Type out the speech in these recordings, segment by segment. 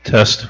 Test.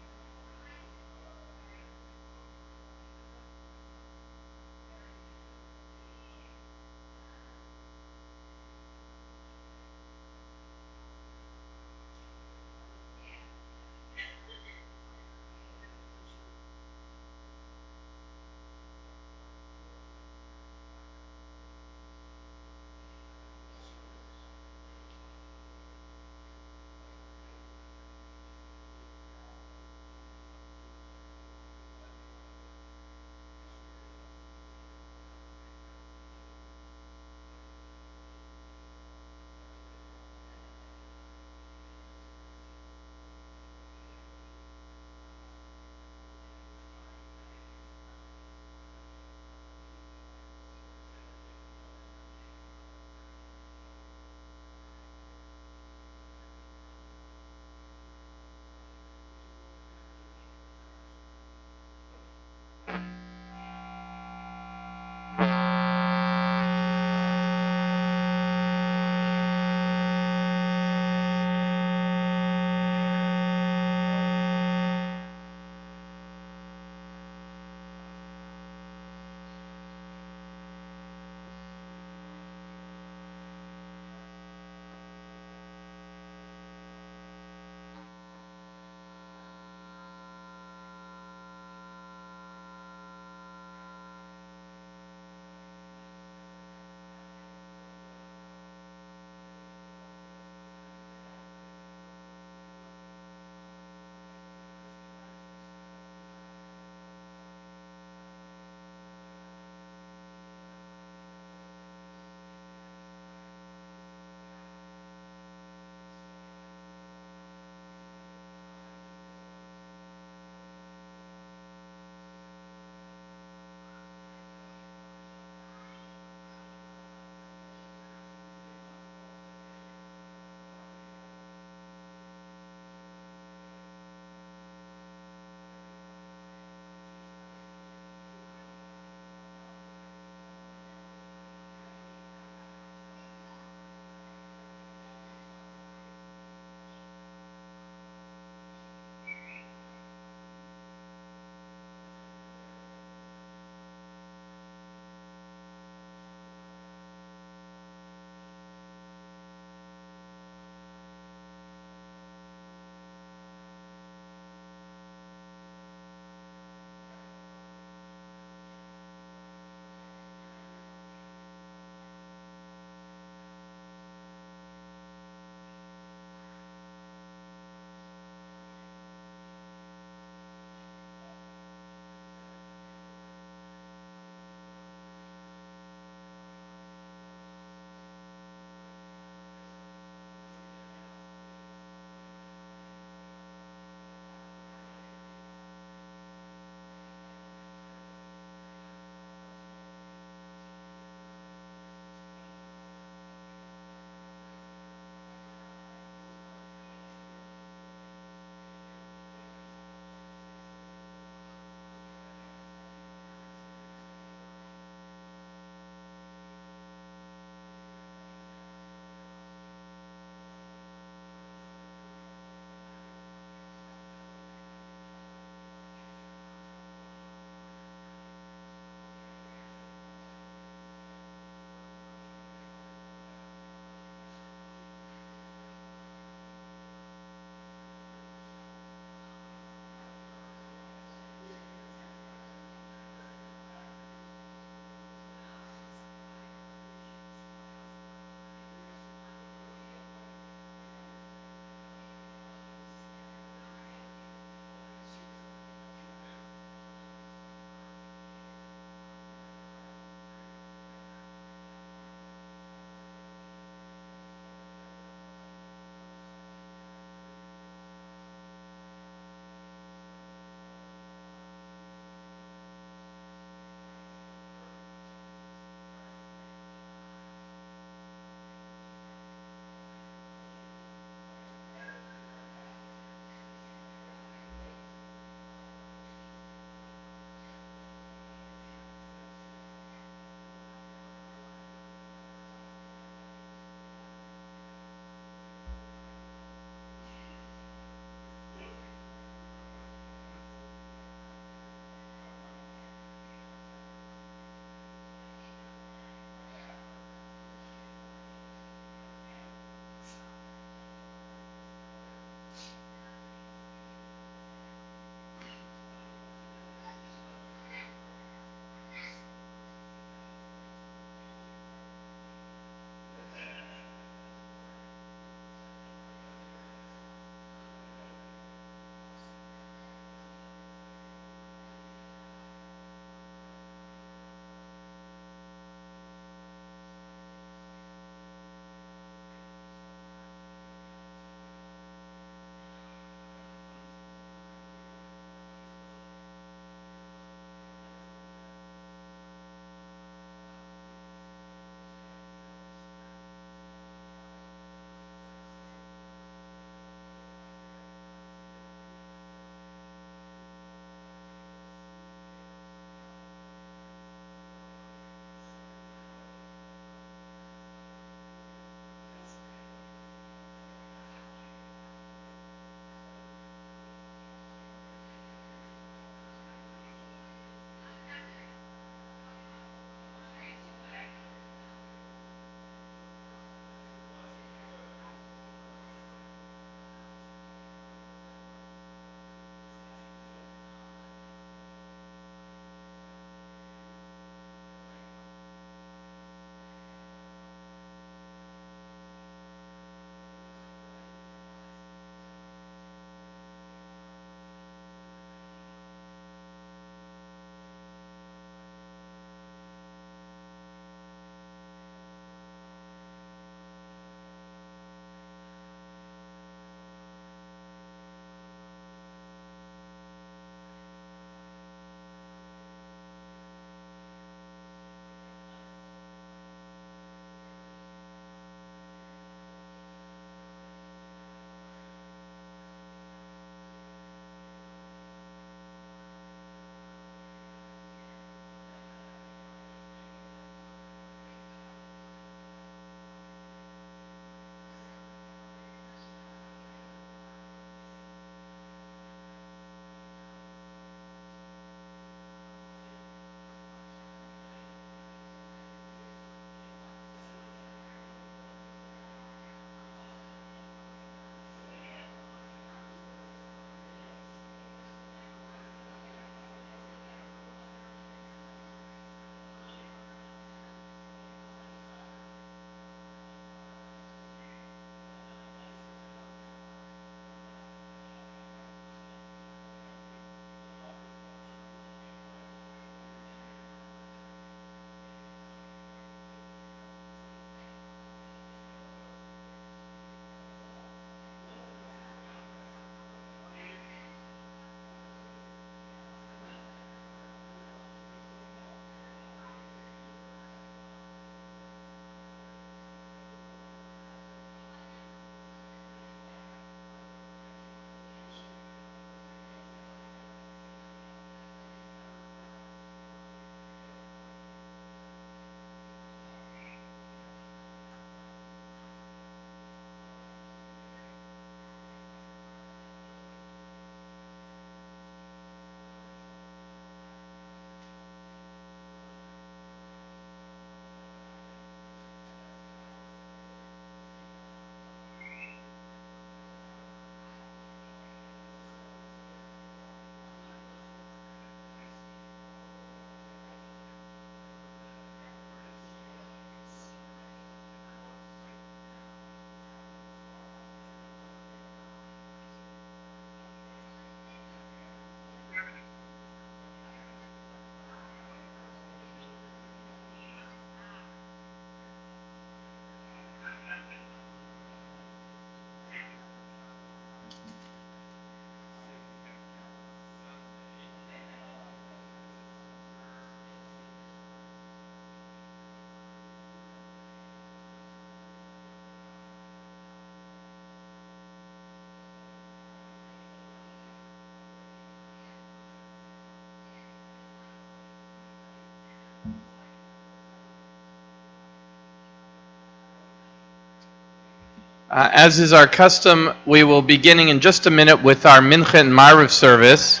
As is our custom, we will be beginning in just a minute with our Mincha and Ma'ariv service.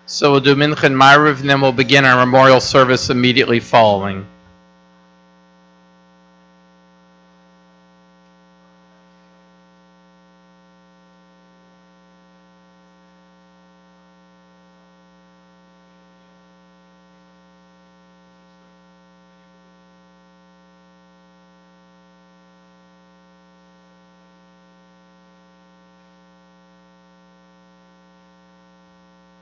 So we'll do Mincha and Ma'ariv, and then we'll begin our memorial service immediately following.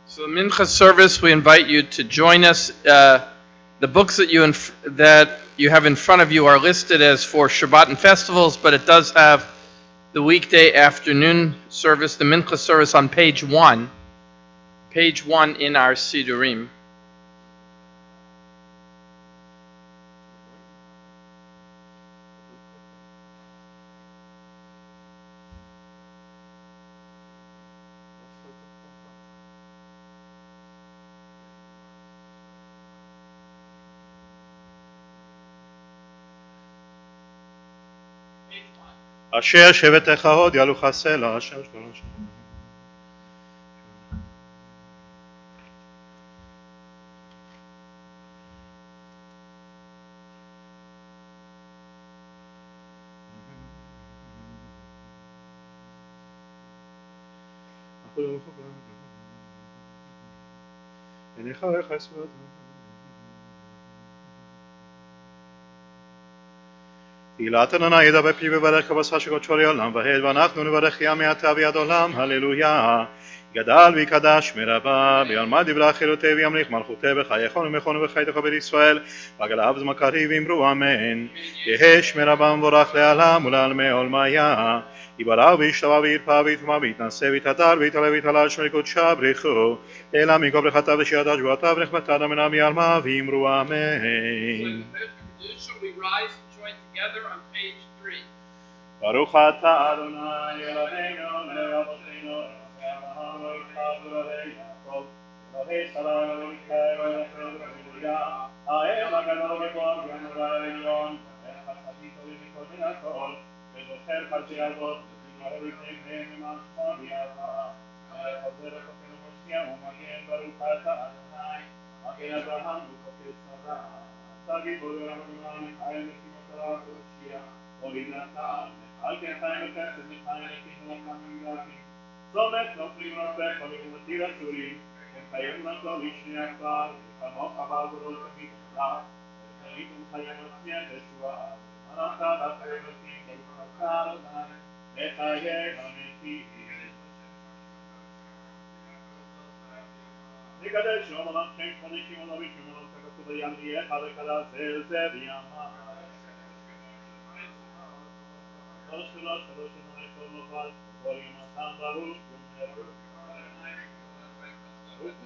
So the Mincha service, we invite you to join us. The books that you have in front of you are listed as for Shabbat and festivals, but it does have the weekday afternoon service, the Mincha service on page 1 in our Sidurim. אשר שבטך עוד ילוך סלע אשר שלוש תהילת אדוני ידע בפי וברך כבשך שקודשו לעולם ועד ואנחנו נברך ים מעתה ויד עולם הללויה גדל ויקדש מרבה ביעלמה דברי חירותי וימליך מלכותי בחייכון ומכון וחייתך בית ישראל וגליו זמקרי ואמרו אמן יהא שמרבה ומבורך לעלם ולעלמי עולמיה יברא וישתבח וירפא ויטמע ויתנשא ויתהדר ויתעלה ויתעלה שמי קודשה בריחו אלא מכל ברכתה ושיעתה שבועתה ונחמתה דמנה מעלמה ואמרו אמן Together on page 3. ברוך אתה אדוני אלוהינו לאבותינו אברהם ויצחק ויעקב אלוהי ישראל אלוהי חסד וחסדיה האל הגדול גיבור ונורא העליון וחסדית ומכל מן הכל וזוכר חסדי אבות וזכרו לפניהם למען שמו ויעבה וחוזר לכוחנו מושיע ומגן ברוך אתה אדוני מגן אברהם וכוחי שרה אתה גיבור ורחמן מיכאל Russia, Holy Natal, anche a time of test and the time of kingdom coming back. So let's not leave our back on the Matira Suri, and Kayam Natolish Yakar, come off about the road to meet the God, and leave them Kayam of Yeshua, Anata, the king of Kakar, let I hear on it. Nikadash, no one came for the human of it, human of the Yandi, Halakala, Zebiyama. Oshula, Solution, I told my wife, Volume of Samba,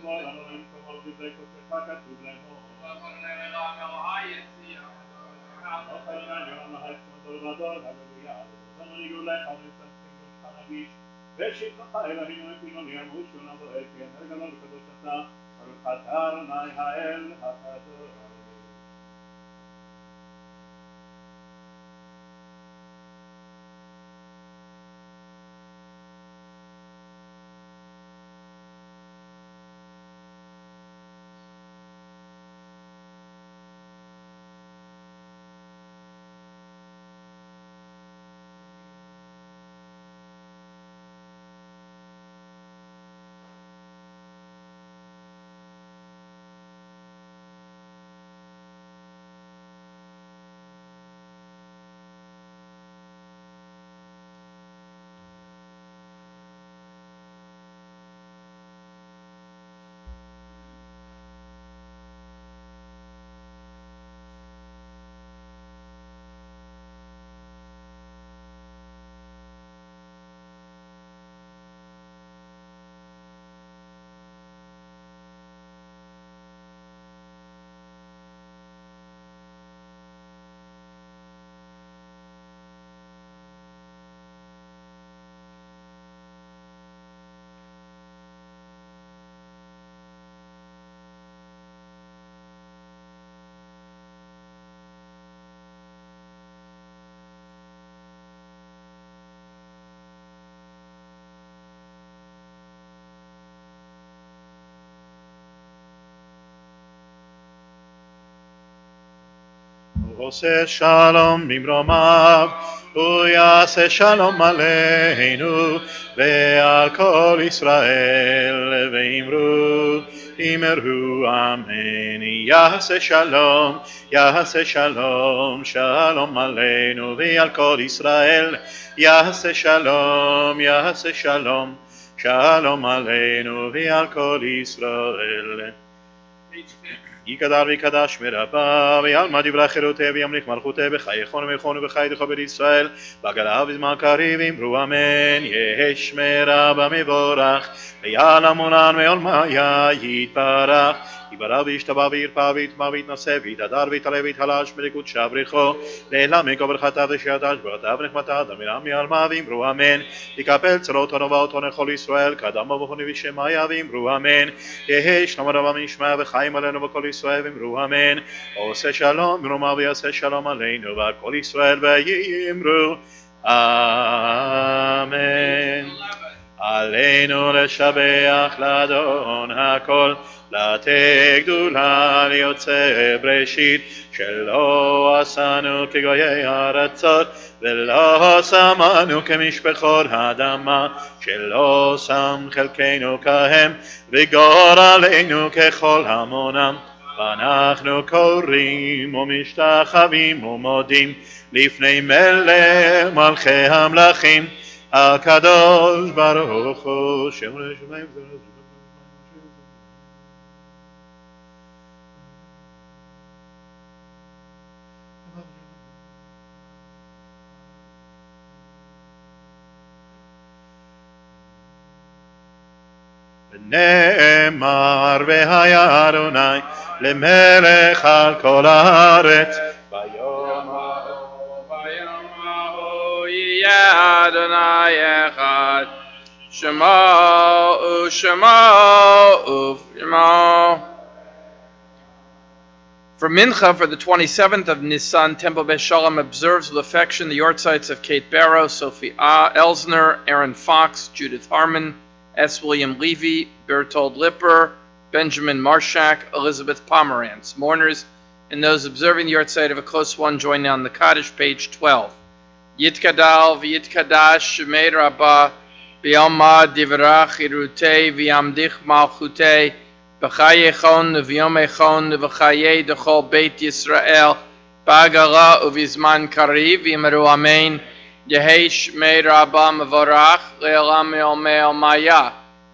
More than one from all the break of the Paka to Blemo. Hallelujah. Somebody go like how this something was kind of beach. Veshit Kahaela, he went in on the emotion of the Epi and Ergalon Kadosata, or Katar, Nahael, Hakato. עושה שלום במרומיו, הוא יעשה שלום עלינו ועל כל ישראל, ואמרו אמן. יעשה שלום, שלום עלינו ועל כל ישראל, יעשה שלום, שלום עלינו ועל כל ישראל. יקדר ויקדש מרבה, ויעלמא דברי חירותי, וימליך מלכותי, בחייכון ומלכון ובחייתך בישראל, בגלה ובזמן קריב, אמרו אמן. יהי שמי רבה מבורך, ויעלם עולן מעולמיה יתברך. יברא וישתבח וירפא ויטמא ויתנשא ויתהדר ויתעלה ויתחלש בקודשה בריחו, לעילם יקום ברכתה ושיעתה שברכתה ונחמתה דמירם מעלמא, ואמרו אמן. יקפל צרות ונובעותו לכל ישראל, כאדם ובכוני ושמיה, ואמרו אמן. יהי שלום רבה משמע וחיים עלינו וכל ישראל, ואמרו אמן. עושה שלום במרומיו ויעשה שלום עלינו ועל כל ישראל, ויאמרו אמן. עלינו לשבח לאדון הכל, לתת גדולה ליוצא בראשית, שלא עשנו כגויי ארצות, ולא שמנו כמשפחות האדמה, שלא שם חלקנו כהם, וגורלנו ככל המונם. ואנחנו קוראים ומשתחווים ומודים לפני מלך מלכי המלכים, הקדוש ברוך הוא. נאמר והיה אדוני למלך על כל הארץ, ביום ההוא יהיה אדוני אחד, שמעו שמעו שמעו. For Mincha, for the 27th of Nisan, Temple Beis Shalom observes with affection the yortzites of Kate Barrow, Sophie Elsner, Aaron Fox, Judith Harmon, S. William Levy, Bertold Lipper, Benjamin Marshak, Elizabeth Pomerantz. Mourners and those observing the yortzeit of a close one join on the Kaddish, page 12. Yitkadal v'yitkadash shemei rabbah b'yoma divrach irutei v'yamdich malchutei b'chayechon v'yomechon v'chayei dechol beit Yisrael b'agala uvizman kariv v'yimeru amen. Yehei shmei rabbah mevorach le'elam me'omei omaya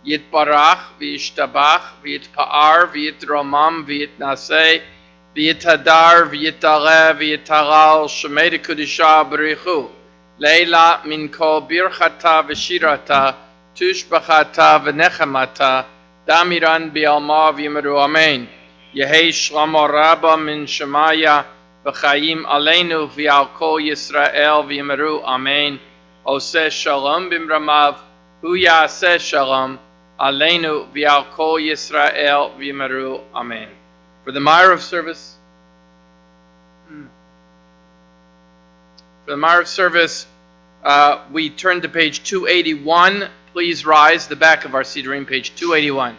yitbarach v'yishtabach v'yitpa'ar v'yitromam v'yitnaseh v'yitadar v'yitale v'yitaral shmei dekudisha b'richu leila min kol birchata v'shirata tushbachata v'nechamata damiran bi'alma v'yimeru amen. Yehei shlomo rabba min shemaya v'chayim aleinu v'al kol Yisrael v'yimeru amen. Oseh shalom b'mramav hu ya'aseh shalom aleinu v'al kol Yisrael v'yimeru amen. For the Ma'ariv service, we turn to page 281. Please rise, the back of our Siddurim, page 281.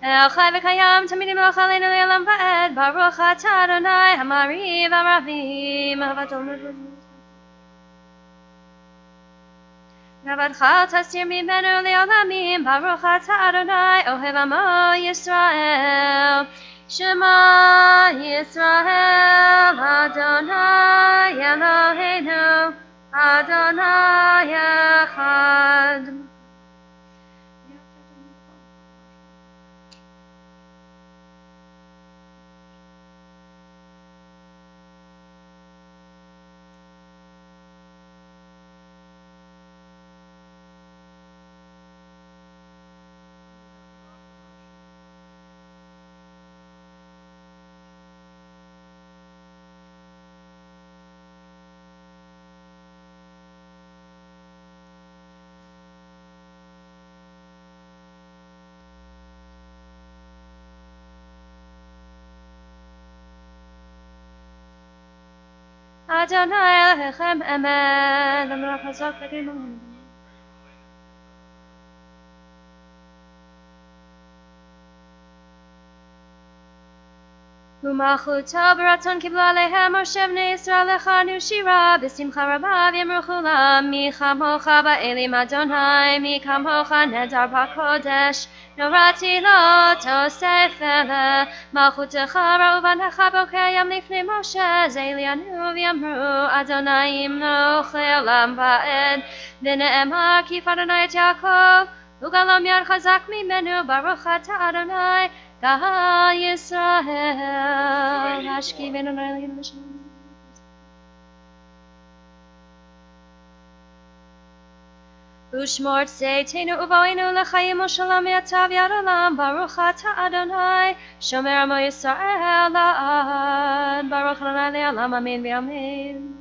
El Chai v'Kayam Tamid Yimloch Aleinu Le'olam Va'ed Baruch Atah Adonai Hamariv Haravim Gavadcha Tastir Mimenu Le'olamim Baruch Atah Adonai Ohev Amo Yisrael Shema Yisrael Adonai Eloheinu Adonai Echad. Adonai Elohechem Emet, Amar Chazak V'Gimel. ומלכותו ברצון קיבלו עליהם משה בני ישראל לכנו שירה בשמחה רבה ויאמרו כולם מי כמוך באלים אדוני מי כמוך נדר בקודש נוראתי לא תוסף אלה מלכותך ראו בניך בוקר ים לפני משה זה עליינו ויאמרו אדוני ימלוך לעולם ועד ונאמר כי אדוני את יעקב וגלם יד חזק ממנו ברוך אתה אדוני קהל ישראל, השכיבנו נעלים לשלום. ושמור צאתנו ובואנו לחיים ושלום יטב יד עולם, ברוך אתה אדוני, שומר עמו ישראל לעד, ברוך אדוני לעולם, אמן ואמן.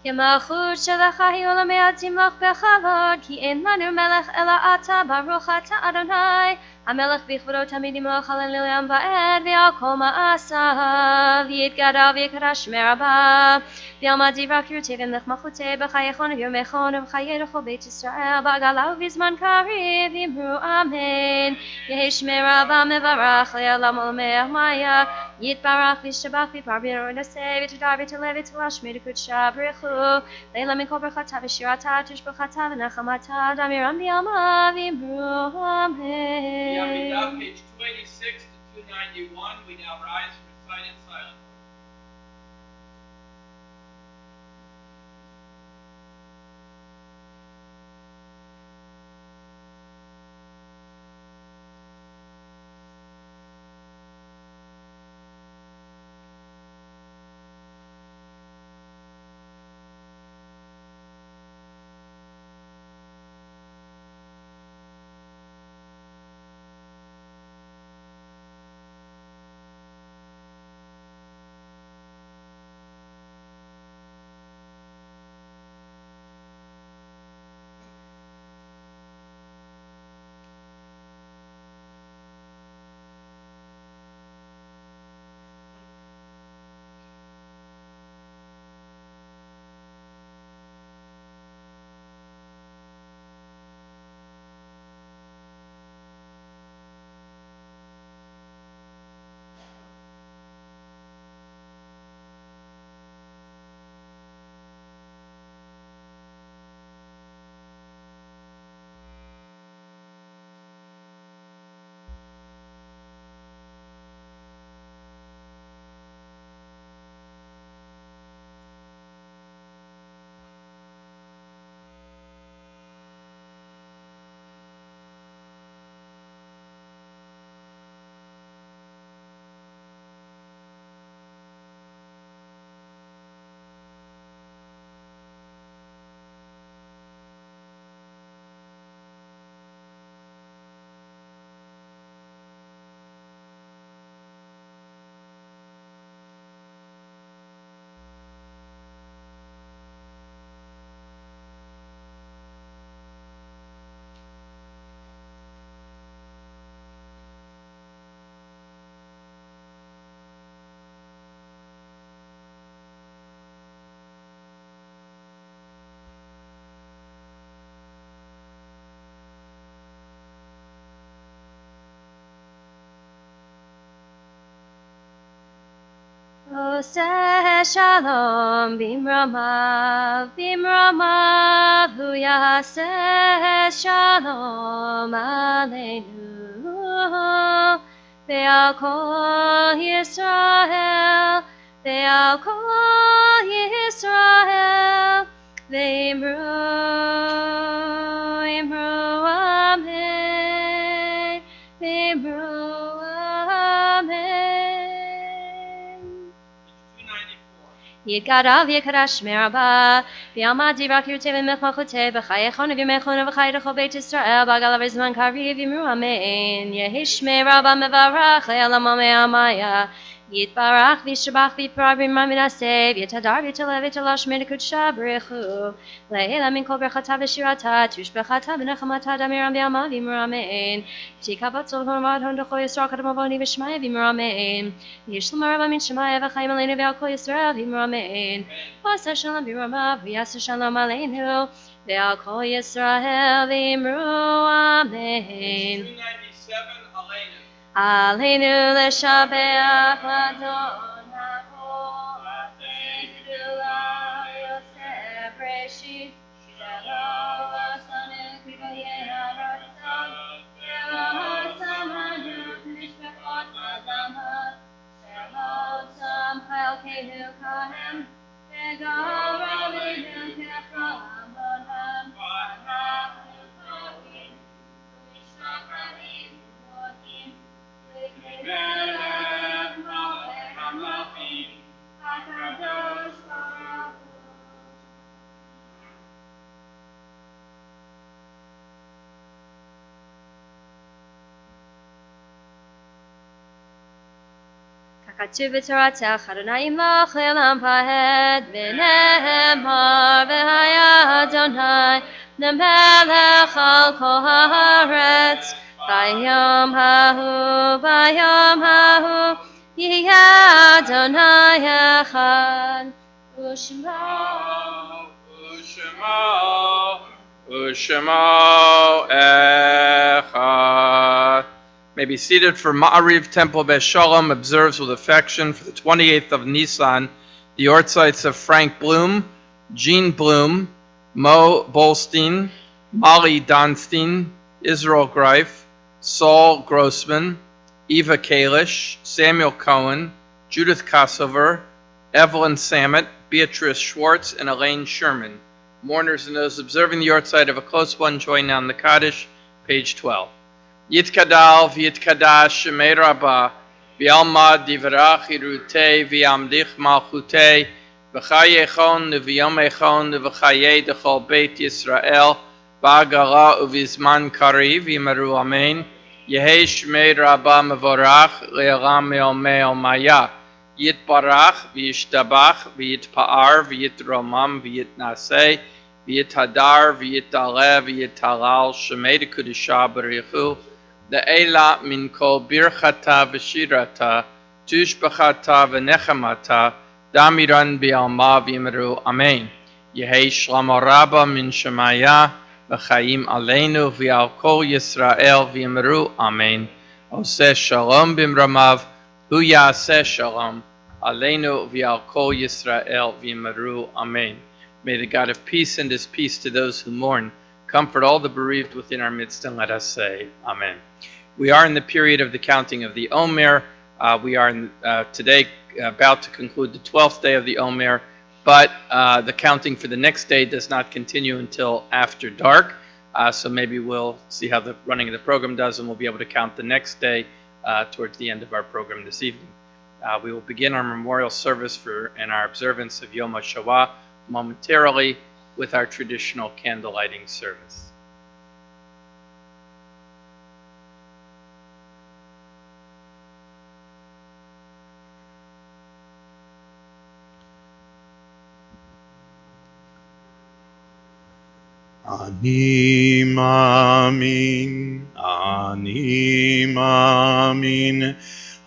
כי המלכות שלך היא עולמי עד תמלוך בכבוד, כי אין לנו מלך אלא אתה, ברוך אתה אדוני, המלך בכבודו תמיד ימלוך עלינו לעולם ועד, ועל כל מעשיו יתגדל ויקדש מרבה, וילמד דברי קראתי ומלך מלכותי בחייכון וביומכון ובחיי לכל בית ישראל, בעגלה ובזמן קריב אמרו אמן. יהי שמי רבה מברך לעולם עולמי המאיה, יתברך וישתבח ויפאר ונשא ותודה ותעלה ותלשמי לקודשה ברכו לילה מכל ברכתה ושירתה תשבחתה ונחמתה דמירם ביעמה ואמרו אמן. Yeah, page 286 to 291, we now rise and recite in silence. עושה שלום במרומיו, הוא יעשה שלום עלינו ועל כל ישראל, ועל כל ישראל, ואמרו אמן, ואמרו אמן. 294. יתגדל ויקדש שמי רבה, ויעמד דברך ירצה ומלכותיה, בחייכון ובימיכון ובחיי לכל בית ישראל, בגל ובזמן קריב יאמרו אמן. יהי שמי רבה מברך לעולם עמיה, יתברך וישתבח ויפרח וימרא מנשא, ויתהדר ויתעלה ויתעלה שמי לקודשה ברכו, לעילא מן כל ברכתה ושירתה, תושבחתה ונחמתה דמירם ביעמה ויאמרו אמן. תקבץ ולהורמד הון דחו יסרא קדם אבוני ושמיה ויאמרו אמן. ישלום רבה מן שמיה וחיים עלינו ועל כל ישראל ויאמרו אמן. ועשה שלום ברמה ויעשה שלום עלינו ועל כל ישראל ויאמרו אמן. עלינו לשבח לאדון הכל, גדולה יוסף ראשית, שלום עשנו כגויי הרצון, שלום שמנו משפחות אדמה, שלום שם חלקנו כהם, וגם רבינו כחלם בונם, אנחנו חוקים ומשתחווים ומודים, למלך מלכי המלכים, הקדוש ברוך הוא. ככתוב בתורתך, אדוני ימלוך לעולם ועד, ונאמר והיה אדוני למלך על כל הארץ. ביום ההוא יהיה אדוני אחד, ושמו echad. May be seated for Ma'ariv Temple Beshalom observes with affection for the 28th of Nisan the Ortzites of Frank Bloom, Jean Bloom, Mo Bolstein, Molly Donstein, Israel Greif, Saul Grossman, Eva Kalish, Samuel Cohen, Judith Kosover, Evelyn Samet, Beatrice Schwartz, and Elaine Sherman. Mourners and those observing the Yortzeit of a close one join now in the Kaddish, page 12. Yitkadal v'yitkadash shemei rabah v'yalmad divrach irutei v'yamdich malchutei v'chayechon v'yomechon v'chayei dechol beit Yisrael v'agala uvizman kariv yimaru amen. Yehei shmei rabah mevorach le'elam me'omei omaya yitbarach v'yishtabach v'yitpa'ar v'yitromam v'yitnaseh v'yithadar v'yitale v'yitalal shemei dekudisha b'richu Le'ela min kol birchata v'shirata tushbachata v'nechamata damiran bi'alma v'yimru amen. Yehei shlomo rabba min shemaya v'chayim aleinu v'al kol Yisrael v'yimru amen. Oseh shalom b'mramav hu yaseh shalom aleinu v'al kol Yisrael v'yimru amen. May the God of peace send his peace to those who mourn, comfort all the bereaved within our midst, and let us say amen. We are in the period of the counting of the Omer. We are today about to conclude the 12th day of the Omer, but the counting for the next day does not continue until after dark. So maybe we'll see how the running of the program does, and we'll be able to count the next day towards the end of our program this evening. We will begin our memorial service and our observance of Yom Hashoa momentarily with our traditional candle lighting service. Ani מאמין, אני מאמין,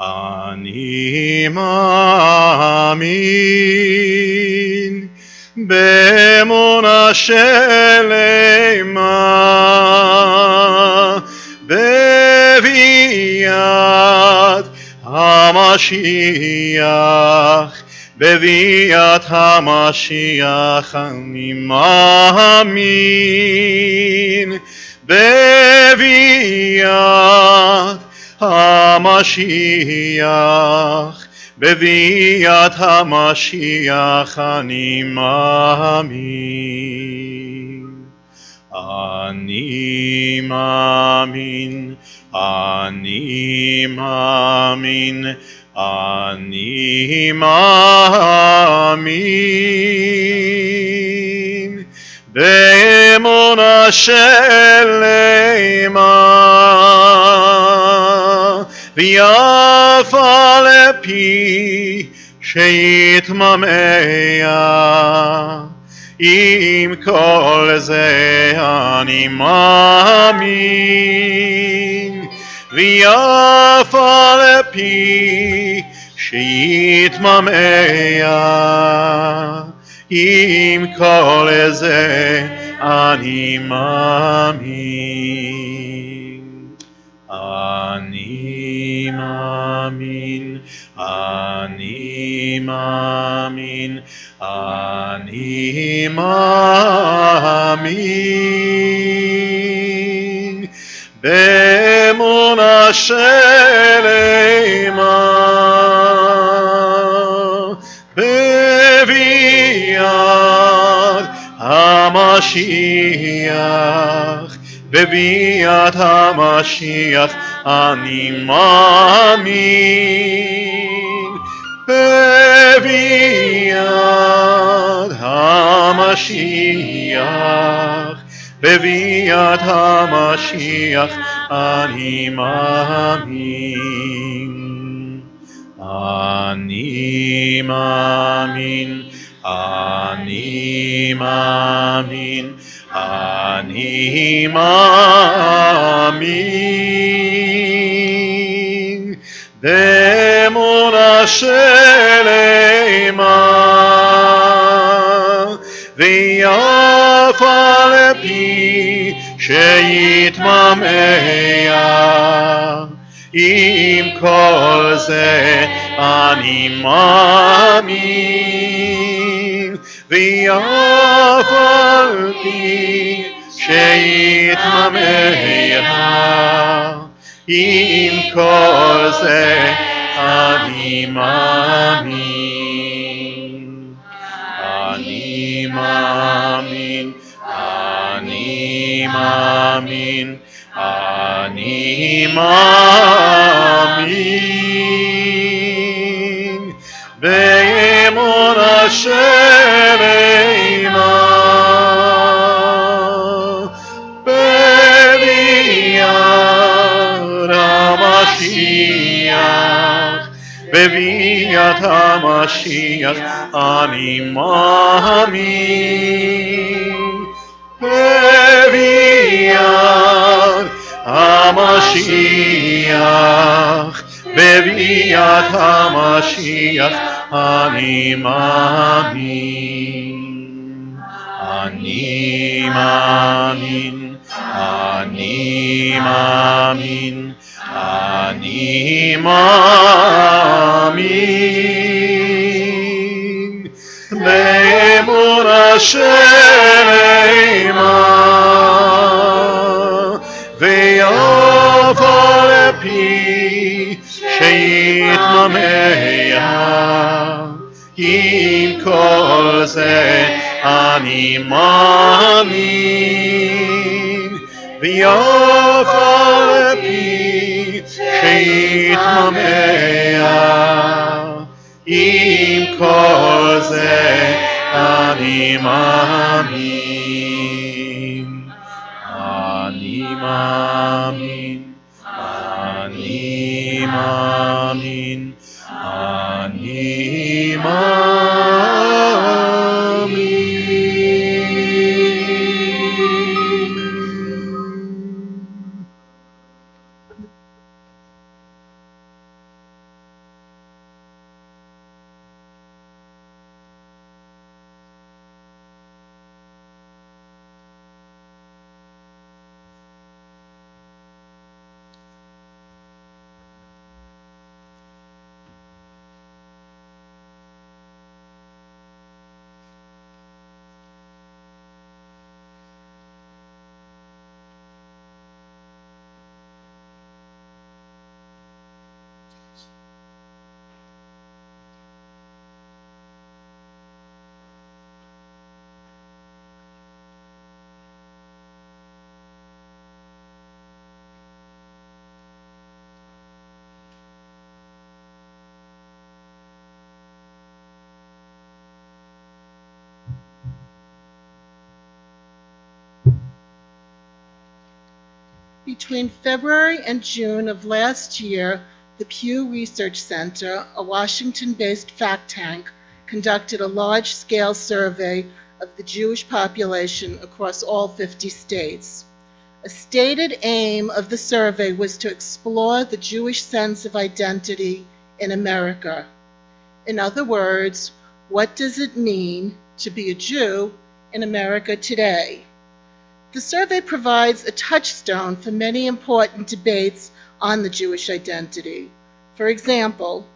אני מאמין, באמונה שלמה, בביאת המשיח, בביאת המשיח אני מאמין, בביאת המשיח, בביאת המשיח אני מאמין. אני מאמין, אני מאמין, אני מאמין, באמונה שלמה ואף על פי שיתממע עם כל זה אני מאמין ואף על פי שיתממע עם כל זה אני מאמין אני מאמין אני מאמין אני מאמין באמונה שלמה בביאת המשיח בביאת המשיח אני מאמין בביאת המשיח בביאת המשיח אני מאמין אני מאמין אני מאמין אני מאמין באמונה שלמה ואף על פי שיתממע עם כל זה אני מאמין ואף על פי שיתממע עם כל זה אני מאמין אני מאמין אני מאמין אני מאמין באמונה שלמה בביאת המשיח בביאת המשיח אני מאמין בביאת המשיח בביאת המשיח אני מאמין אני מאמין אני מאמין אני מאמין באמונה שלמה ואף על פי שיתממע עם כל זה אני מאמין ואף על פי שיתממע עם כל זה אני מאמין אני מאמין אני מאמין אני מאמין Between February and June of last year, the Pew Research Center, a Washington-based fact tank, conducted a large-scale survey of the Jewish population across all 50 states. A stated aim of the survey was to explore the Jewish sense of identity in America. In other words, what does it mean to be a Jew in America today? The survey provides a touchstone for many important debates on the Jewish identity. For example,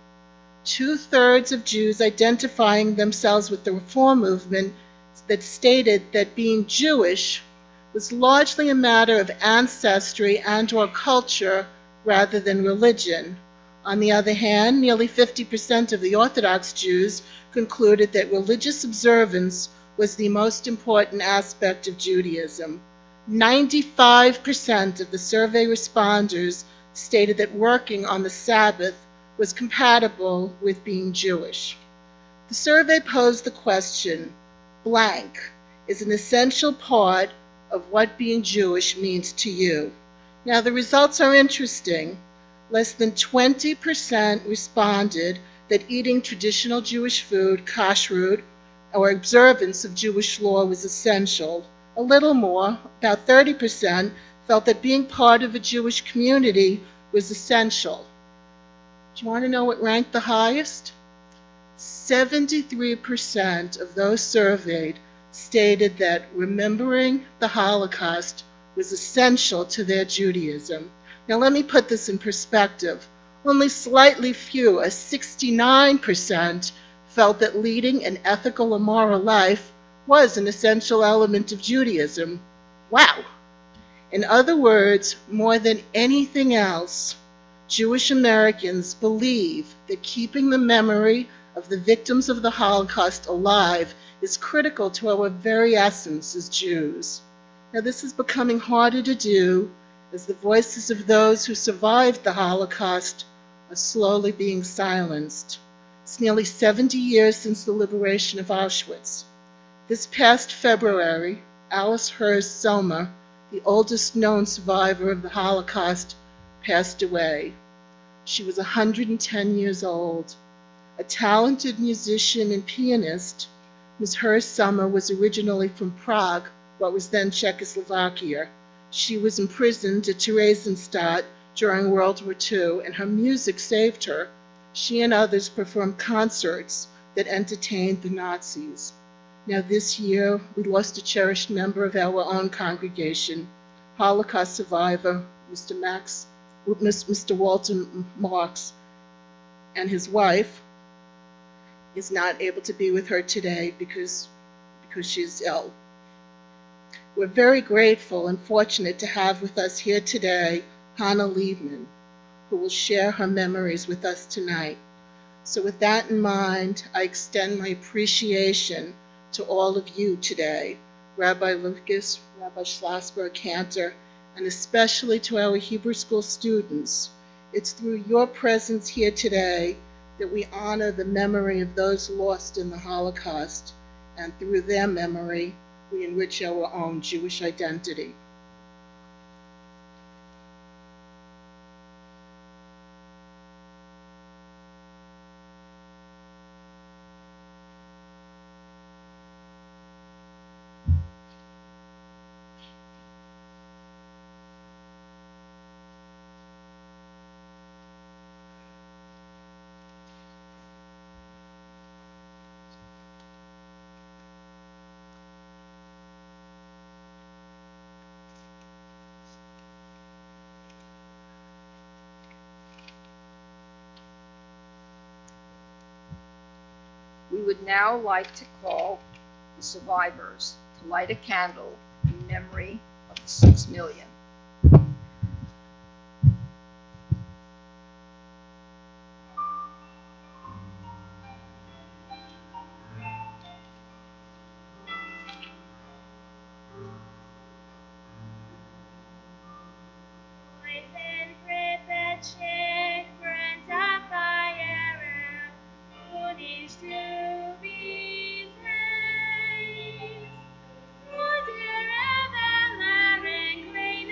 2/3 of Jews identifying themselves with the Reform movement that stated that being Jewish was largely a matter of ancestry and/or culture rather than religion. On the other hand, nearly 50% of the Orthodox Jews concluded that religious observance was the most important aspect of Judaism. 95% of the survey responders stated that working on the Sabbath was compatible with being Jewish. The survey posed the question, blank is an essential part of what being Jewish means to you. Now the results are interesting. Less than 20% responded that eating traditional Jewish food, kashrut, or observance of Jewish law was essential. A little more, about 30%, felt that being part of a Jewish community was essential. Do you want to know what ranked the highest? 73% of those surveyed stated that remembering the Holocaust was essential to their Judaism. Now let me put this in perspective. Only slightly fewer, 69%, felt that leading an ethical or moral life was an essential element of Judaism. Wow! In other words, more than anything else, Jewish Americans believe that keeping the memory of the victims of the Holocaust alive is critical to our very essence as Jews. Now this is becoming harder to do as the voices of those who survived the Holocaust are slowly being silenced. It's nearly 70 years since the liberation of Auschwitz. This past February, Alice Hurst Sommer, the oldest known survivor of the Holocaust, passed away. She was 110 years old. A talented musician and pianist, Ms. Hurst Sommer was originally from Prague, what was then Czechoslovakia. She was imprisoned at Theresienstadt during World War II, and her music saved her. She and others performed concerts that entertained the Nazis. Now this year, we lost a cherished member of our own congregation, Holocaust survivor, Mr. Walter Marks, and his wife is not able to be with her today because she's ill. We're very grateful and fortunate to have with us here today Hannah Liebman, who will share her memories with us tonight. So with that in mind, I extend my appreciation to all of you today, Rabbi Lucas, Rabbi Schlossberg, Cantor, and especially to our Hebrew School students. It's through your presence here today that we honor the memory of those lost in the Holocaust, and through their memory, we enrich our own Jewish identity. We would now like to call the survivors to light a candle in memory of the 6 million. Rain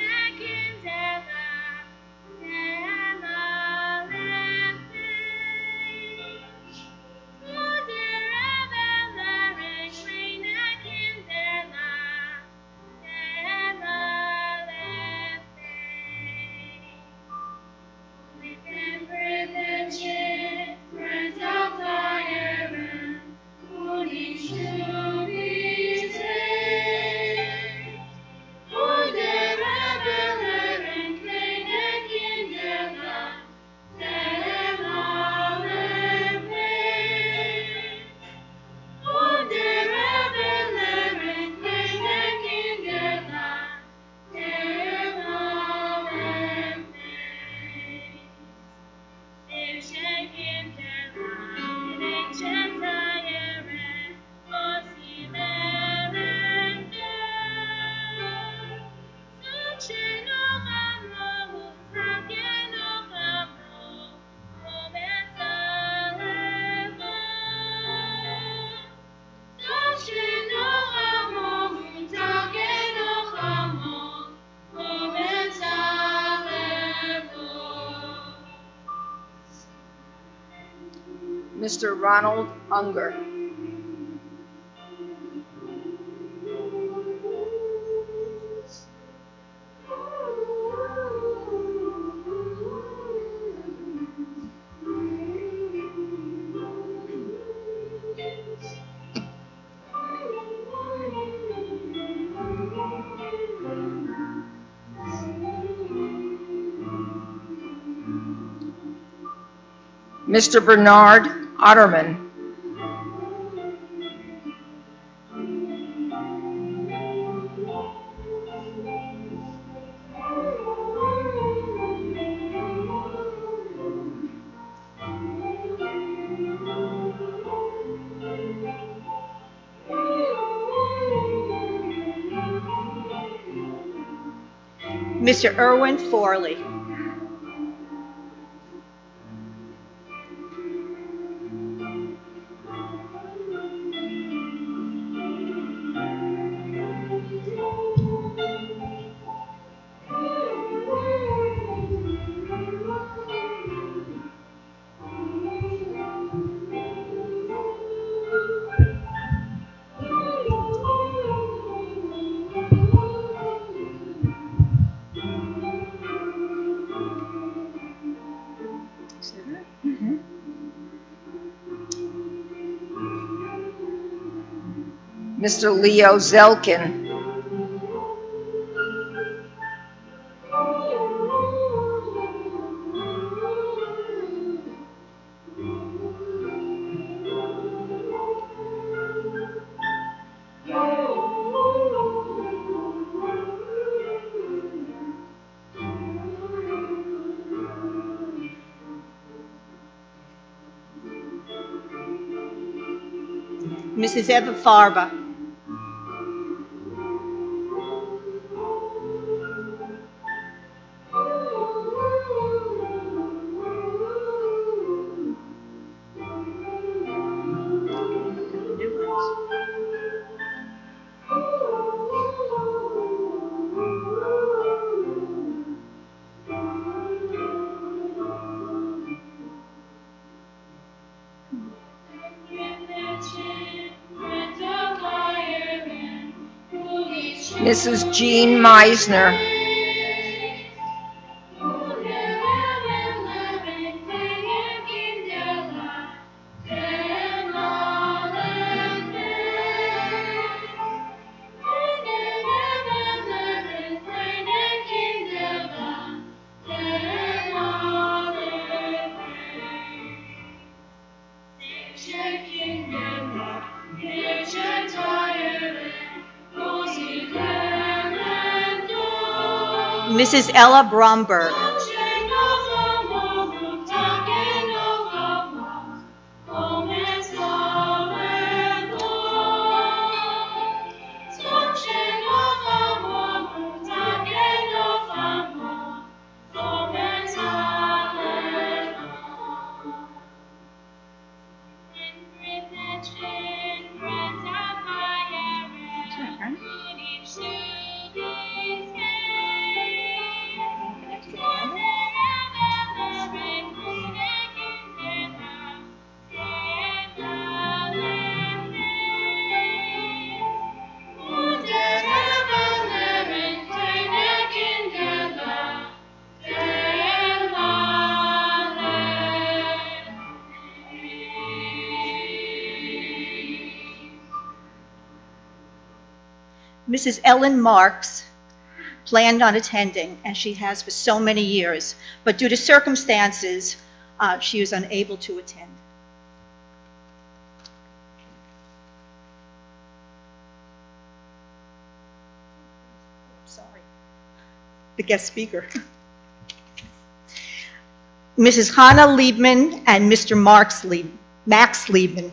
Mr. Ronald Unger. Mr. Bernard Otterman. Mr. Irwin Forley. Mr. Leo Zelkin. Mrs. Eva Farber. Mrs. Jean Meisner. Mrs. Ella Bromberg. Mrs. Ellen Marks planned on attending, and she has for so many years, but due to circumstances, she was unable to attend. Sorry. The guest speaker. Mrs. Hannah Liebman and Mr. Max Liebman.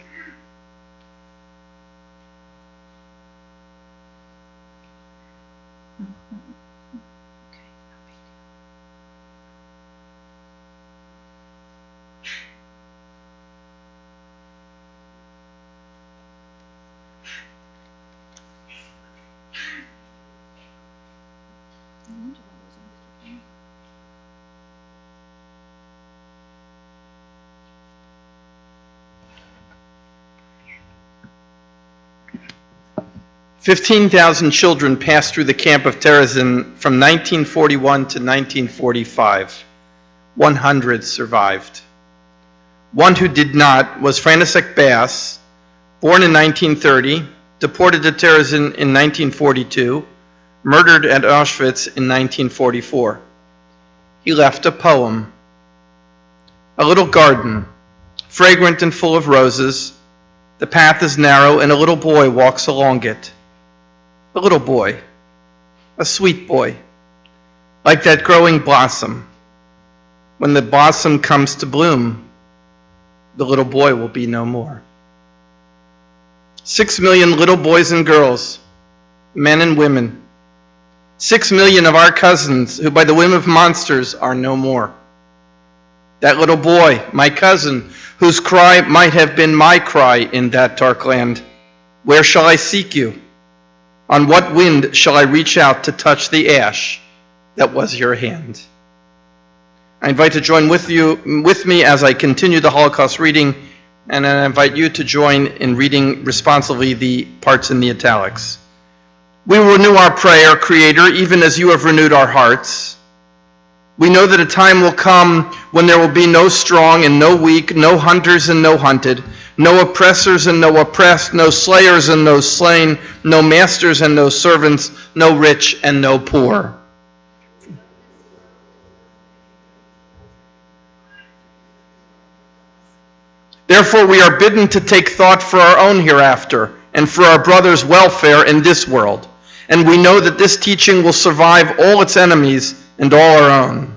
15,000 children passed through the camp of Terezin from 1941 to 1945. 100 survived. One who did not was František Bass, born in 1930, deported to Terezin in 1942, murdered at Auschwitz in 1944. He left a poem. A little garden, fragrant and full of roses. The path is narrow and a little boy walks along it. A little boy, a sweet boy, like that growing blossom. When the blossom comes to bloom, the little boy will be no more. 6 million little boys and girls, men and women. 6 million of our cousins who by the whim of monsters are no more. That little boy, my cousin, whose cry might have been my cry in that dark land. Where shall I seek you? On what wind shall I reach out to touch the ash that was your hand? I invite you to join with me as I continue the Holocaust reading, and I invite you to join in reading responsively the parts in the italics. We will renew our prayer, Creator, even as you have renewed our hearts. We know that a time will come when there will be no strong and no weak, no hunters and no hunted, no oppressors and no oppressed, no slayers and no slain, no masters and no servants, no rich and no poor. Therefore, we are bidden to take thought for our own hereafter and for our brothers' welfare in this world. And we know that this teaching will survive all its enemies and all our own.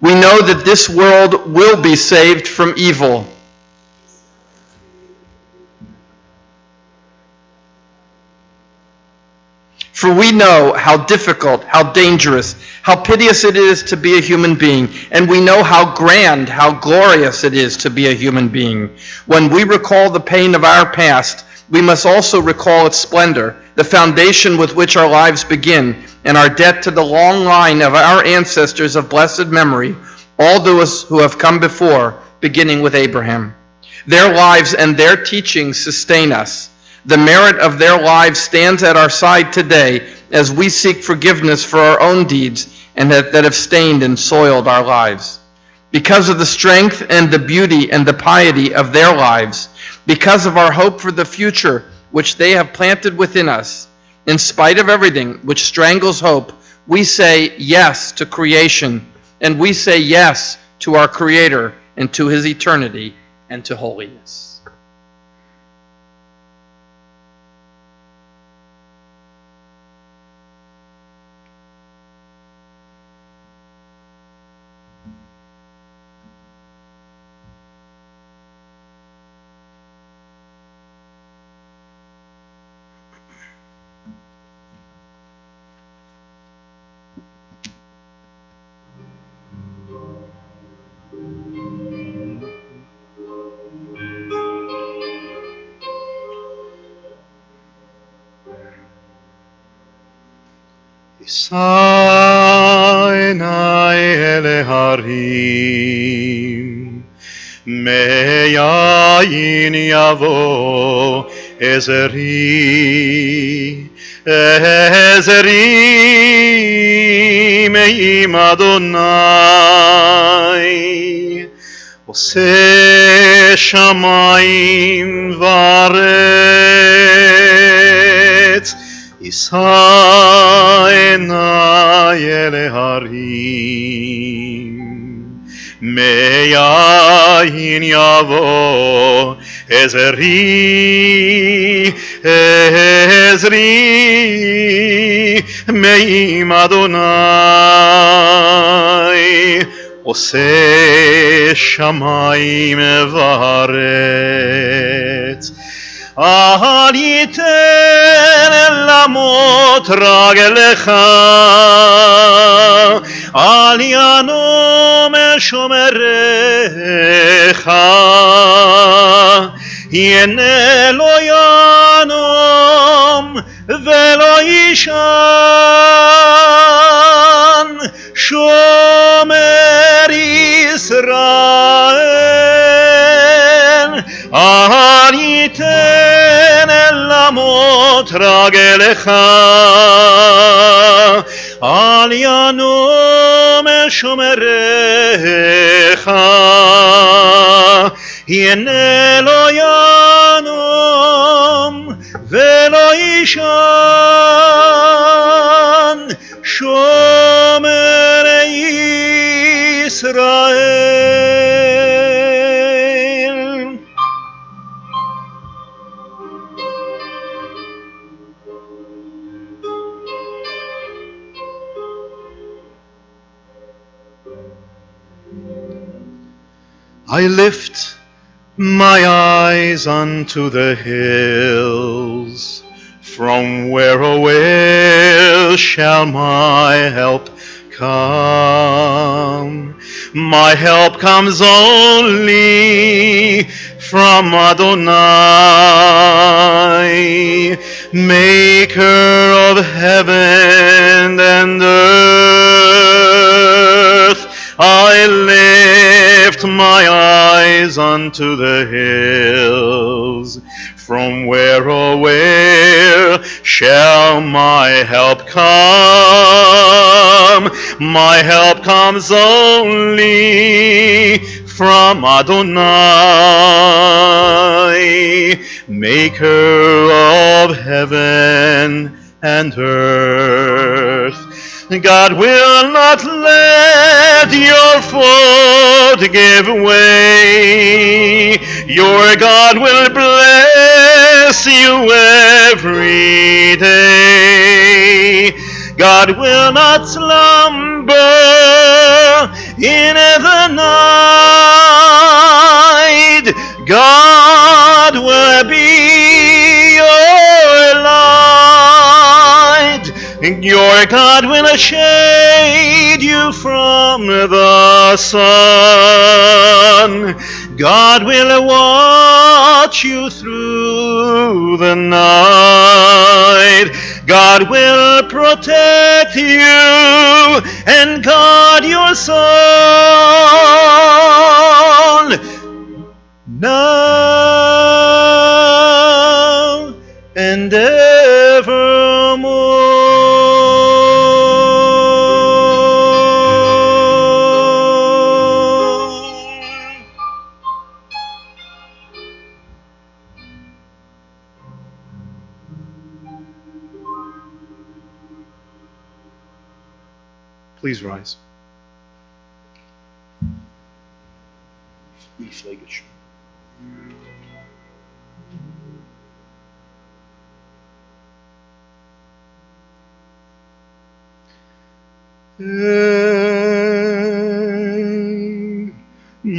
We know that this world will be saved from evil. For we know how difficult, how dangerous, how piteous it is to be a human being, and we know how grand, how glorious it is to be a human being. When we recall the pain of our past, we must also recall its splendor, the foundation with which our lives begin, and our debt to the long line of our ancestors of blessed memory, all those who have come before, beginning with Abraham. Their lives and their teachings sustain us. The merit of their lives stands at our side today as we seek forgiveness for our own deeds and that have stained and soiled our lives. Because of the strength and the beauty and the piety of their lives, because of our hope for the future which they have planted within us, in spite of everything which strangles hope, we say yes to creation, and we say yes to our Creator and to His eternity and to holiness. Issa enai ele harim, me'ayin yavo ezeri, ezeri me'im Adonai, ose shamayim varetz, Issa enai ele harim, me'ayin yavo ezeri, ezeri me'im Adonai, ose shamayim varetz. אל ייתן למות רגלך, אל ינום שומרך, הנה לא ינום ולא יישן, שוב shomer Yisrael, al yiten el amot ragelecha, al yanom shomerecha, hine lo yanom velo yishan, shomer Yisrael. I lift my eyes unto the hills, from where shall my help come? My help comes only from Adonai, maker of heaven and earth. I lift my eyes unto the hills, from where shall my help come? My help comes only from Adonai, maker of heaven and earth. God will not let your foot give way. Your God will bless you every day. God will not slumber in the night. God will be your light. Your God will shade you from the sun. God will watch you through the night. God will protect you and guard your soul now and evermore. Please rise.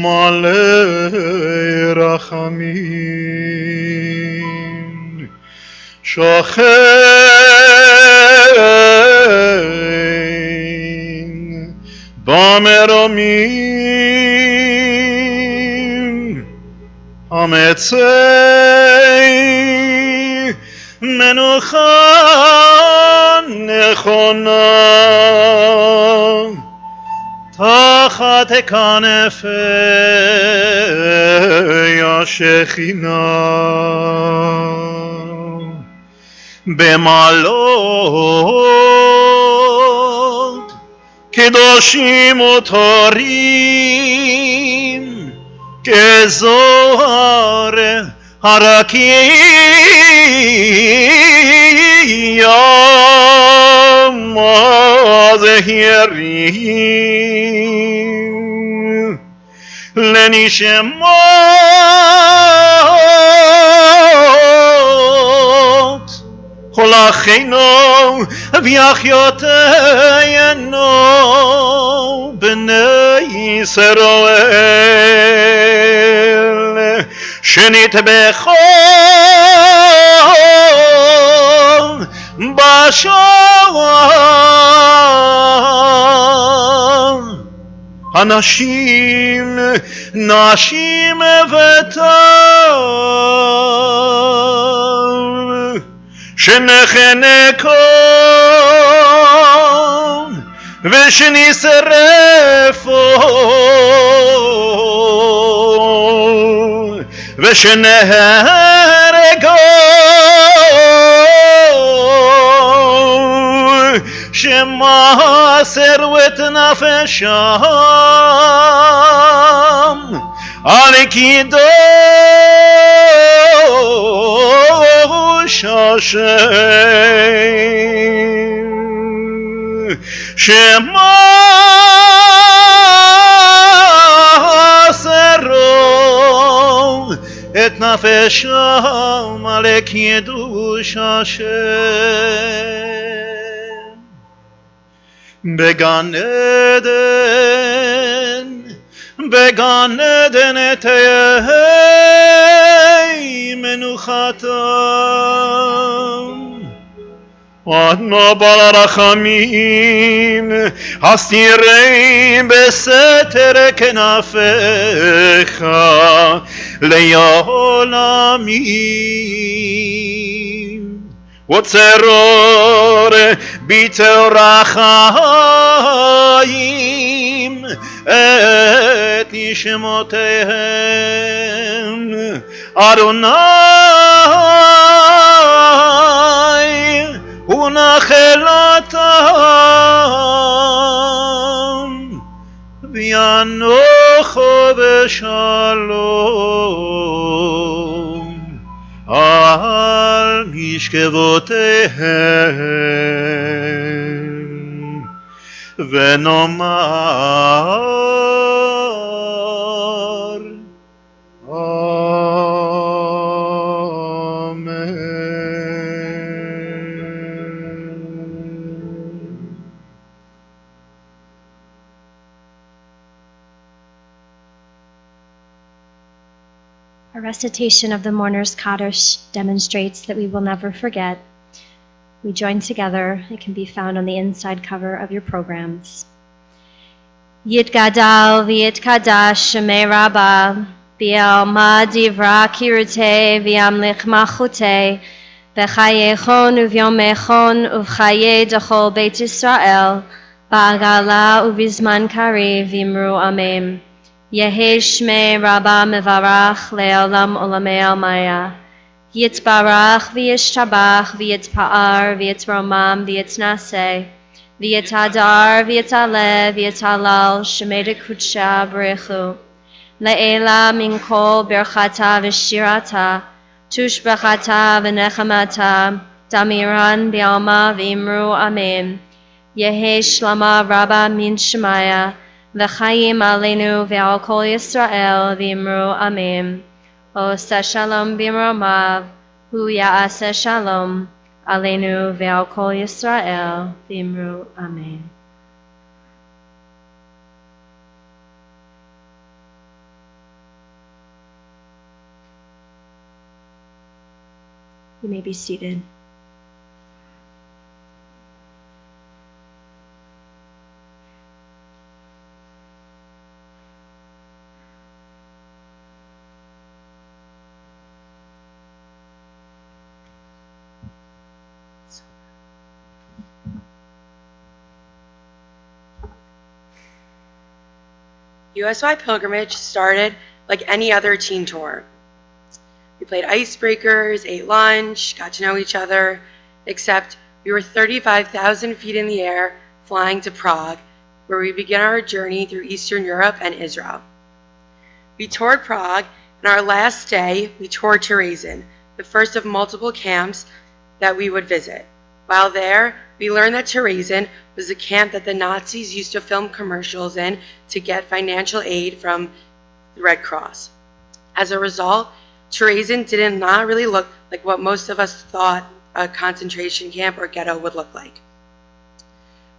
Malei rachamim, shochein bameromim, ametzei menucha nechona תחת כנפי השכינה במעלות קדושים וטהורים כזוהר הרקיע הזהירים לנשמות כל אחינו ואחיותינו בני ישראל שנטבחו בשואה אנשים, נשים וטף שנחנקו ושנשרפו ושנהרגו שמסרו את נפשם על קידוש השם שמסרו את נפשם על קידוש השם בגן עדן תהי מנוחתם אדנו בעל הרחמים הסתירם בסתר כנפיך לעולמים וצרור ביטול חיים את נשמותיהם אדוני ונחלתם וינוחו בשלום על משכבותיהם ונאמר Our recitation of the Mourner's Kaddish demonstrates that we will never forget. We join together. It can be found on the inside cover of your programs. Yitgadal v'yitkadash shemei Rabbah b'alma divra kirutei v'yamlich malchutei b'chayechon uvyomechon uv'chaye dechol Beit Yisrael ba'agala uvizman kariv v'imru amen. Yehi shmei Rabbah mevarach le'olam olamei almaya. Yitbarach v'yishtabach v'yitpa'ar v'yitromam v'yitnaseh v'yitadar v'yitale v'yitalal shemei dekudsha b'rechu. Le'ela min kol berchata v'shirata tushbechata v'nechamata damiran b'alma v'imru amen. Yehi shlama Rabbah min shemaya v'chayim aleinu v'al kol Yisrael v'imru amen. Oseh shalom b'mromav hu ya'aseh shalom aleinu v'al kol Yisrael v'imru amen. You may be seated. USY Pilgrimage started like any other teen tour. We played icebreakers, ate lunch, got to know each other, except we were 35,000 feet in the air flying to Prague, where we began our journey through Eastern Europe and Israel. We toured Prague, and our last day, we toured Terezin, the first of multiple camps that we would visit. While there, we learned that Terezin was a camp that the Nazis used to film commercials in to get financial aid from the Red Cross. As a result, Terezin did not really look like what most of us thought a concentration camp or ghetto would look like.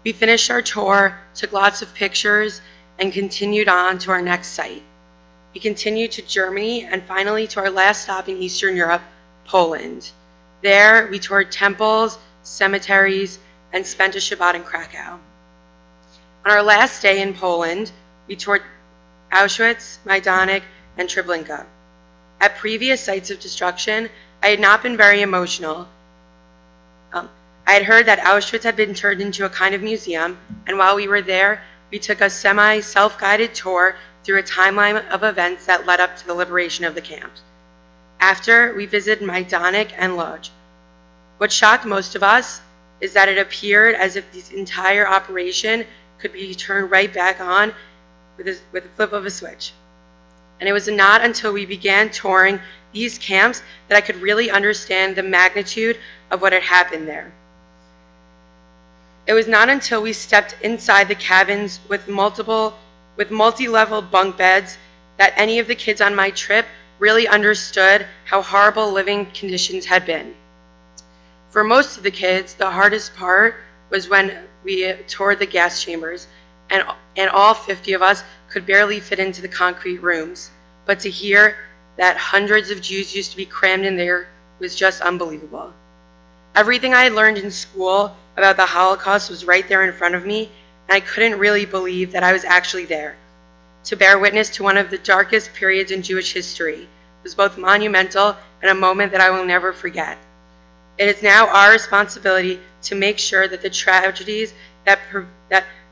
We finished our tour, took lots of pictures, and continued on to our next site. We continued to Germany and finally to our last stop in Eastern Europe, Poland. There, we toured temples, cemeteries, and spent a Shabbat in Krakow. On our last day in Poland, we toured Auschwitz, Majdanek, and Treblinka. At previous sites of destruction, I had not been very emotional. I I had heard that Auschwitz had been turned into a kind of museum, and while we were there, we took a semi-self-guided tour through a timeline of events that led up to the liberation of the camps. After, we visited Majdanek and Lodz. What shocked most of us is that it appeared as if this entire operation could be turned right back on with a flip of a switch. And it was not until we began touring these camps that I could really understand the magnitude of what had happened there. It was not until we stepped inside the cabins with multi-level bunk beds that any of the kids on my trip really understood how horrible living conditions had been. For most of the kids, the hardest part was when we toured the gas chambers, and all 50 of us could barely fit into the concrete rooms. But to hear that hundreds of Jews used to be crammed in there was just unbelievable. Everything I had learned in school about the Holocaust was right there in front of me, and I couldn't really believe that I was actually there. To bear witness to one of the darkest periods in Jewish history was both monumental and a moment that I will never forget. It is now our responsibility to make sure that the tragedies that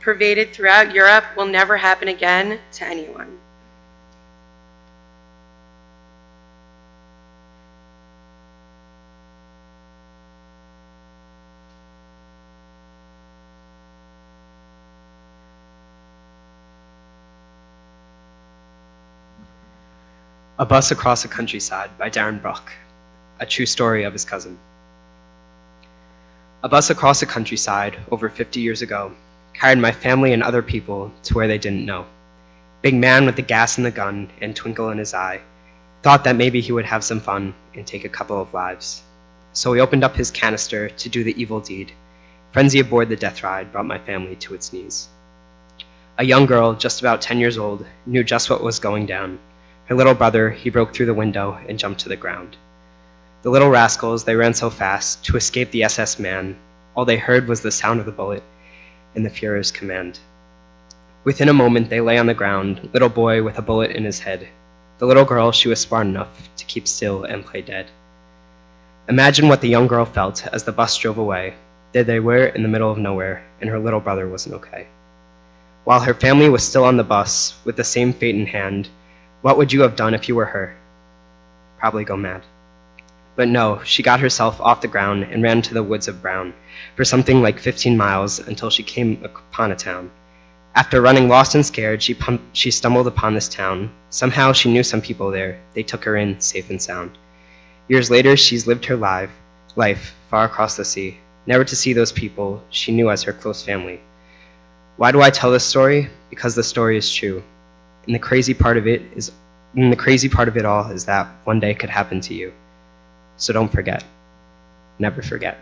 pervaded throughout Europe will never happen again to anyone. A Bus Across the Countryside by Darren Bruck, a true story of his cousin. A bus across the countryside over 50 years ago carried my family and other people to where they didn't know. Big man with the gas in the gun and twinkle in his eye thought that maybe he would have some fun and take a couple of lives. So he opened up his canister to do the evil deed. Frenzy aboard the death ride brought my family to its knees. A young girl, just about 10 years old, knew just what was going down. Her little brother, he broke through the window and jumped to the ground. The little rascals, they ran so fast to escape the SS man. All they heard was the sound of the bullet and the Führer's command. Within a moment, they lay on the ground, little boy with a bullet in his head. The little girl, she was smart enough to keep still and play dead. Imagine what the young girl felt as the bus drove away. There they were in the middle of nowhere, and her little brother wasn't okay. While her family was still on the bus with the same fate in hand, what would you have done if you were her? Probably go mad. But no, she got herself off the ground and ran to the woods of Brown for something like 15 miles until she came upon a town. After running lost and scared, she stumbled upon this town. Somehow she knew some people there. They took her in safe and sound. Years later, she's lived her life far across the sea, never to see those people she knew as her close family. Why do I tell this story? Because the story is true. And the crazy part of it all is that one day it could happen to you. So don't forget. Never forget.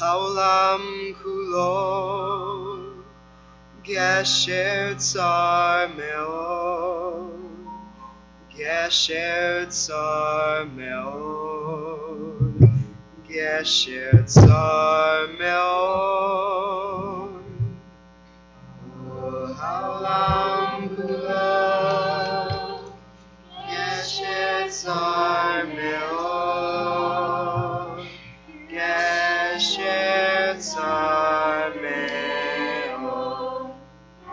העולם כולו גשר צר מאוד, גשר צר מאוד, Gesher Tsar Me'od. Haolam Kulo Gesher Tsar Me'od. Gesher Tsar Me'od.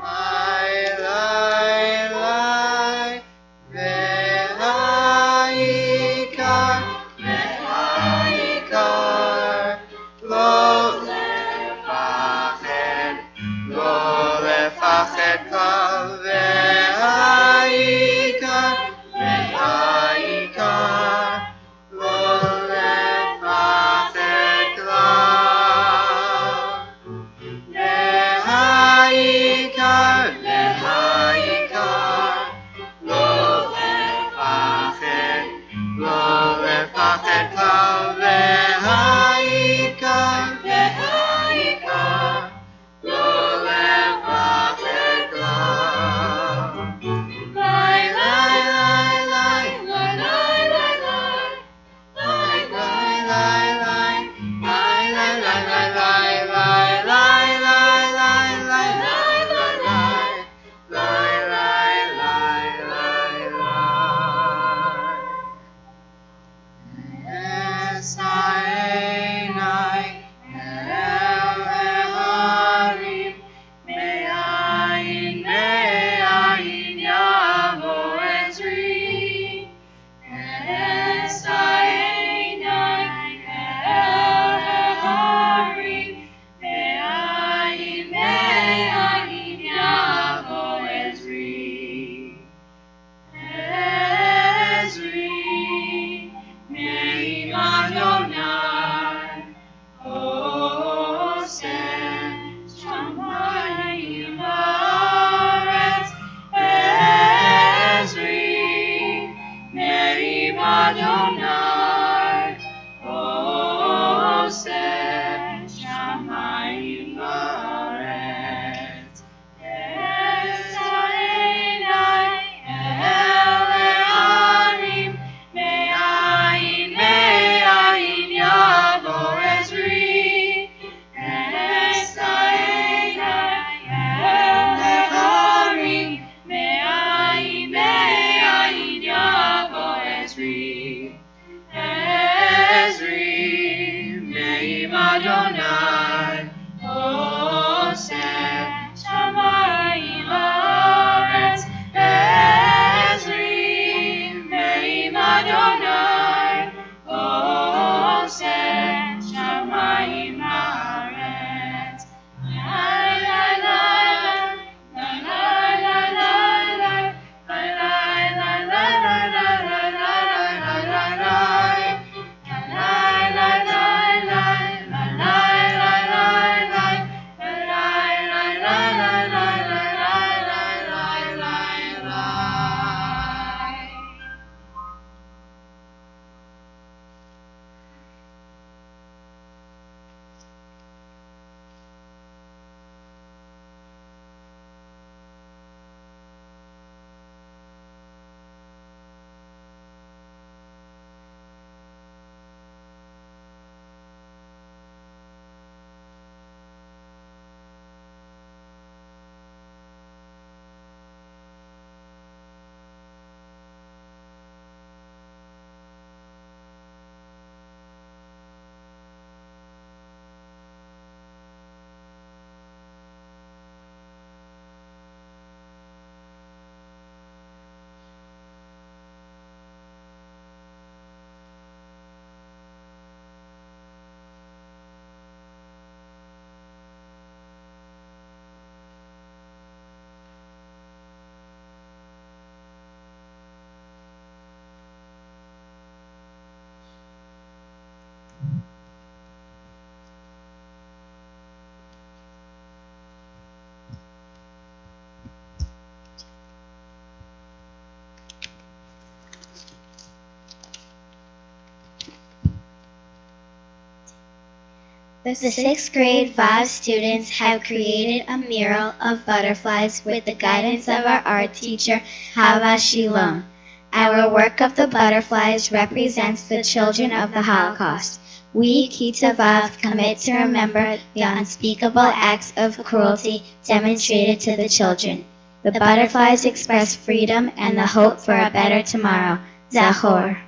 Lai lai lai Ve'haikar Ve'haikar Lo lefached kal Ve'haikar Ve'haikar Lo lefached klal Ve'haikar, ve'haikar, lo lefached klal. Ve'haikar, ve'haikar, lo lefached klal. Lai, lai, lai, lai, lai, lai, lai, lai. Lai, lai, lai, lai, lai, lai, lai, lai, lai, lai, lai, lai, lai, lai, lai, lai, lai, lai, lai. Esaenai el eharim me'ayin me'ayin yavo ezri. Esaenai el eharim me'ayin me'ayin yavo ezri. Ezri me'im Adonai oseh shamayim va'aretz. Ezri me'im Adonai oseh shamayim va'aretz. Esaenai el eharim me'ayin me'ayin yavo ezri. Esaenai el eharim me'ayin me'ayin yavo ezri. Ezri me'im Adonai oseh shamayim va'aretz. Ezri me'im Adonai oseh shamayim va'aretz. Lai, lai, lai, lai, lai, lai, lai, lai, lai, lai, lai, lai, lai, lai, lai, lai, lai, lai, lai. Lai, lai, lai, lai, lai, lai, lai, lai, lai. Lai, lai, lai, lai, lai, lai, lai, lai, lai, lai. The 6th grade VAS students have created a mural of butterflies with the guidance of our art teacher, Hava Shilom. Our work of the butterflies represents the children of the Holocaust. We, Kita Vav, commit to remember the unspeakable acts of cruelty demonstrated to the children. The butterflies express freedom and the hope for a better tomorrow. Zachor.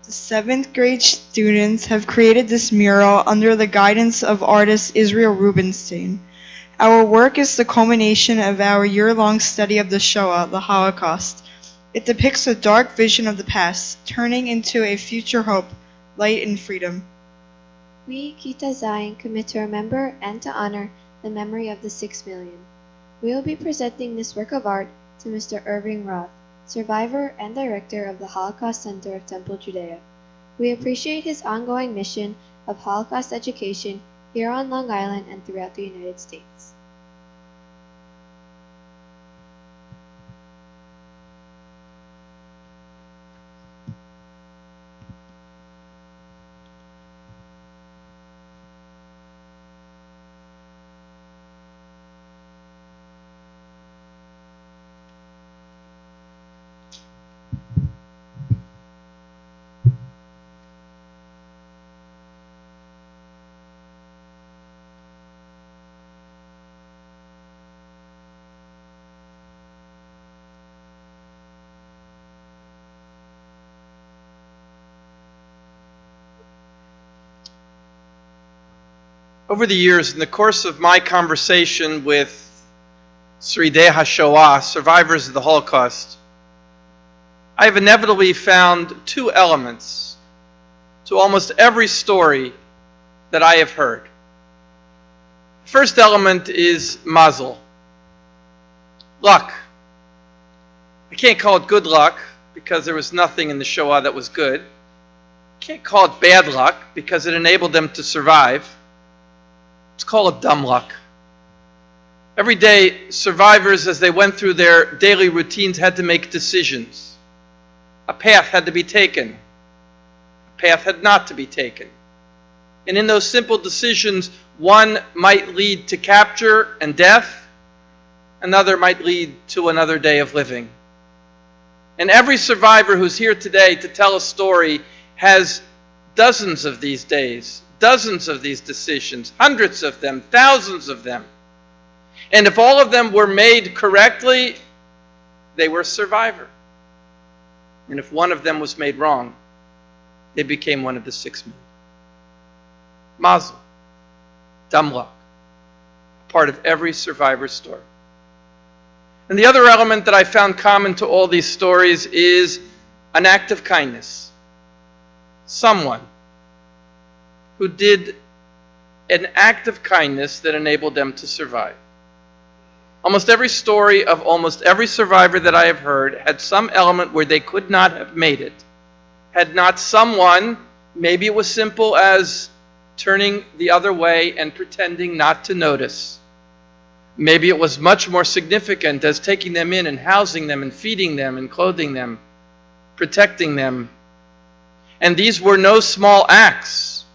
The 7th grade students have created this mural under the guidance of artist Israel Rubinstein. Our work is the culmination of our year-long study of the Shoah, the Holocaust. It depicts a dark vision of the past, turning into a future hope, light and freedom. We, Kita Zayin, commit to remember and to honor the memory of the 6 million. We will be presenting this work of art to Mr. Irving Roth, survivor and director of the Holocaust Center of Temple, Judea. We appreciate his ongoing mission of Holocaust education here on Long Island and throughout the United States. Over the years, in the course of my conversation with Sridei Hashoa, survivors of the Holocaust, I have inevitably found two elements to almost every story that I have heard. The first element is mazel, luck. I can't call it good luck because there was nothing in the Shoah that was good. I can't call it bad luck because it enabled them to survive. Let's call it dumb luck. Every day, survivors, as they went through their daily routines, had to make decisions. A path had to be taken. A path had not to be taken. And in those simple decisions, one might lead to capture and death, another might lead to another day of living. And every survivor who's here today to tell a story has dozens of these days, dozens of these decisions, hundreds of them, thousands of them. And if all of them were made correctly, they were a survivor. And if one of them was made wrong, they became one of the 6 million. Mazel, dumb luck, part of every survivor's story. And the other element that I found common to all these stories is an act of kindness. Someone who did an act of kindness that enabled them to survive. Almost every story of almost every survivor that I have heard had some element where they could not have made it, had not someone, maybe it was simple as turning the other way and pretending not to notice. Maybe it was much more significant as taking them in and housing them and feeding them and clothing them, protecting them. And these were no small acts,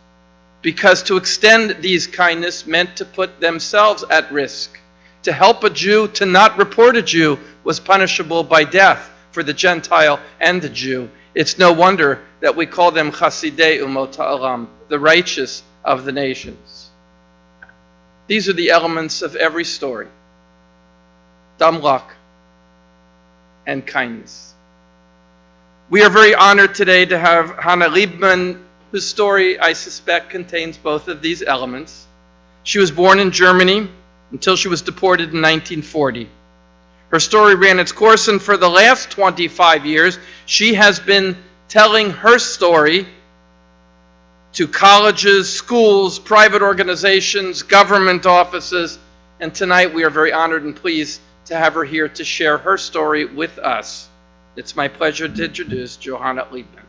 because to extend these kindness meant to put themselves at risk. To help a Jew to not report a Jew was punishable by death for the Gentile and the Jew. It's no wonder that we call them Chasidei Umot Ha'olam, the righteous of the nations. These are the elements of every story: dumb luck and kindness. We are very honored today to have Hannah Liebman whose story I suspect contains both of these elements. She was born in Germany until she was deported in 1940. Her story ran its course, and for the last 25 years, she has been telling her story to colleges, schools, private organizations, government offices, and tonight we are very honored and pleased to have her here to share her story with us. It's my pleasure to introduce Johanna Liebman.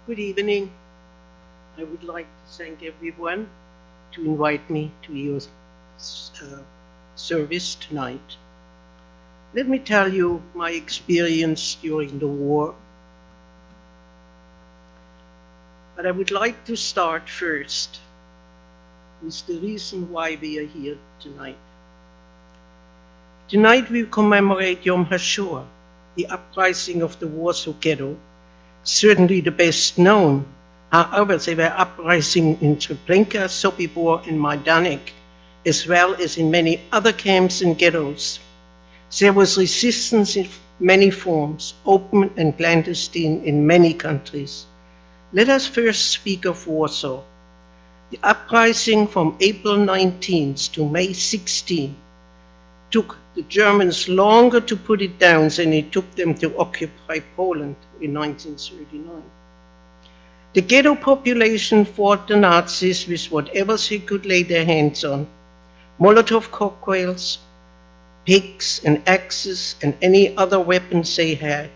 Good evening. I would like to thank everyone to invite me to your service tonight. Let me tell you my experience during the war. But I would like to start first with the reason why we are here tonight. Tonight we commemorate Yom Hashoa, the uprising of the Warsaw Ghetto, certainly the best known. However, there were uprisings in Treblinka, Sobibor, and Majdanek, as well as in many other camps and ghettos. There was resistance in many forms, open and clandestine in many countries. Let us first speak of Warsaw. The uprising from April 19th to May 16 took the Germans longer to put it down than it took them to occupy Poland in 1939. The ghetto population fought the Nazis with whatever they could lay their hands on: Molotov cocktails, pigs and axes, and any other weapons they had.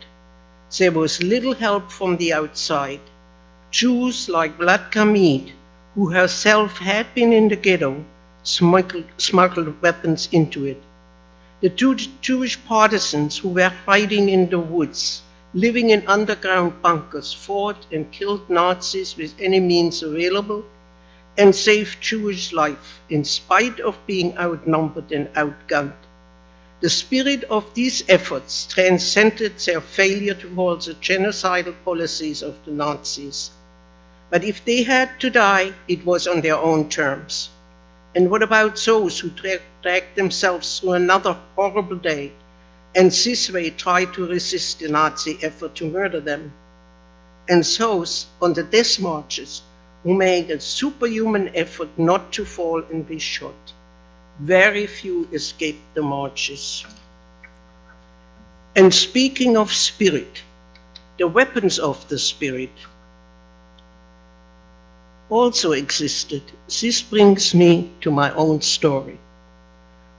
There was little help from the outside. Jews like Vladka Mead, who herself had been in the ghetto, smuggled weapons into it. The two Jewish partisans who were hiding in the woods, living in underground bunkers, fought and killed Nazis with any means available and saved Jewish life in spite of being outnumbered and outgunned. The spirit of these efforts transcended their failure to halt the genocidal policies of the Nazis. But if they had to die, it was on their own terms. And what about those who dragged themselves through another horrible day and this way tried to resist the Nazi effort to murder them? And those on the death marches who made a superhuman effort not to fall and be shot? Very few escaped the marches. And speaking of spirit, the weapons of the spirit also existed. This brings me to my own story.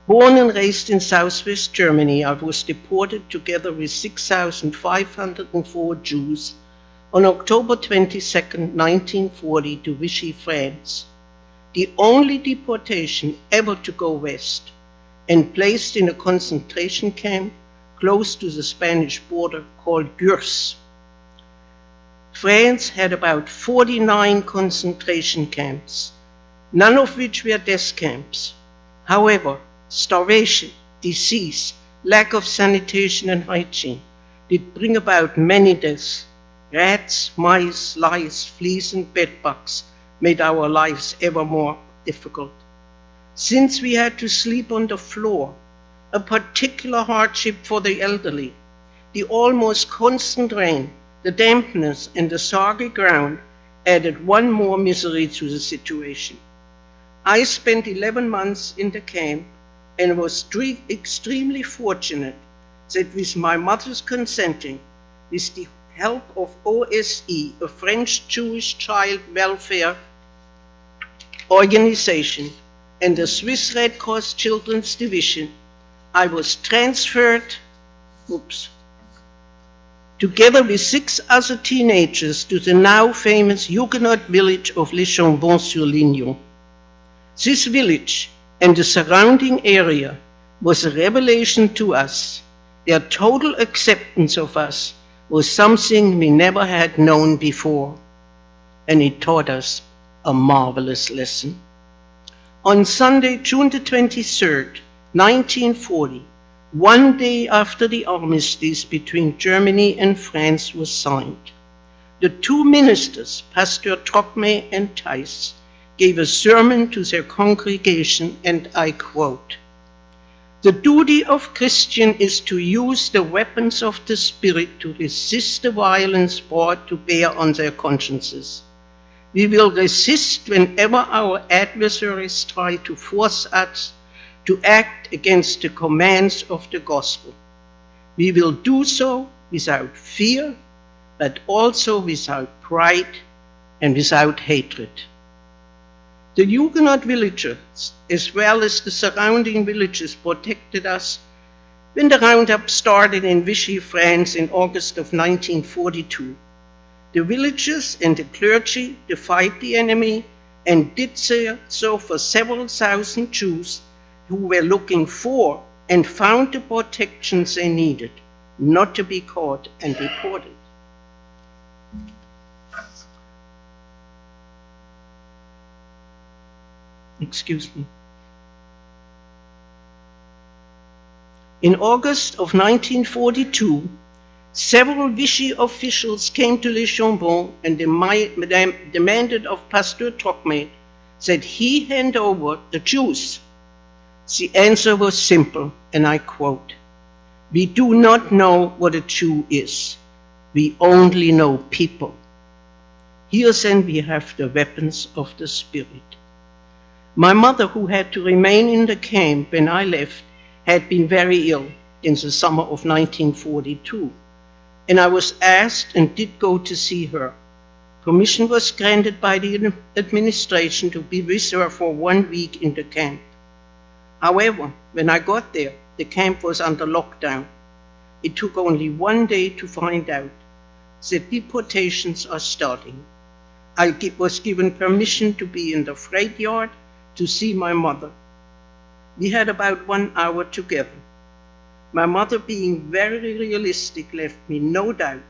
Born and raised in southwest Germany, I was deported together with 6,504 Jews on October 22, 1940 to Vichy, France, the only deportation ever to go west, and placed in a concentration camp close to the Spanish border called Gurs. France had about 49 concentration camps, none of which were death camps. However, starvation, disease, lack of sanitation and hygiene did bring about many deaths. Rats, mice, lice, fleas, and bedbugs made our lives ever more difficult. Since we had to sleep on the floor, a particular hardship for the elderly, the almost constant rain, the dampness, and the soggy ground added one more misery to the situation. I spent 11 months in the camp and was extremely fortunate that with my mother's consenting, with the help of OSE, a French Jewish child welfare organization, and the Swiss Red Cross Children's Division, I was transferred, together with 6 other teenagers, to the now famous Huguenot village of Les Chambons-sur-Lignon. This village and the surrounding area was a revelation to us. Their total acceptance of us was something we never had known before, and it taught us a marvelous lesson. On Sunday, June the 23rd, 1940, one day after the armistice between Germany and France was signed, the two ministers, Pastor Trockme and Theiss, gave a sermon to their congregation, and I quote, The duty of Christian is to use the weapons of the Spirit to resist the violence brought to bear on their consciences. We will resist whenever our adversaries try to force us to act against the commands of the gospel. We will do so without fear, but also without pride and without hatred. The Huguenot villagers, as well as the surrounding villages, protected us when the roundup started in Vichy, France in August of 1942. The villagers and the clergy defied the enemy and did so for several thousand Jews who were looking for and found the protections they needed, not to be caught and deported. Excuse me. In August of 1942, several Vichy officials came to Le Chambon and demanded of Pastor Trocmé that he hand over the Jews. The answer was simple, and I quote, "We do not know what a Jew is. We only know people." Here then we have the weapons of the Spirit. My mother, who had to remain in the camp when I left, had been very ill in the summer of 1942, and I was asked and did go to see her. Permission was granted by the administration to be with her for 1 week in the camp. However, when I got there, the camp was under lockdown. It took only 1 day to find out that deportations are starting. I was given permission to be in the freight yard to see my mother. We had about 1 hour together. My mother, being very realistic, left me no doubt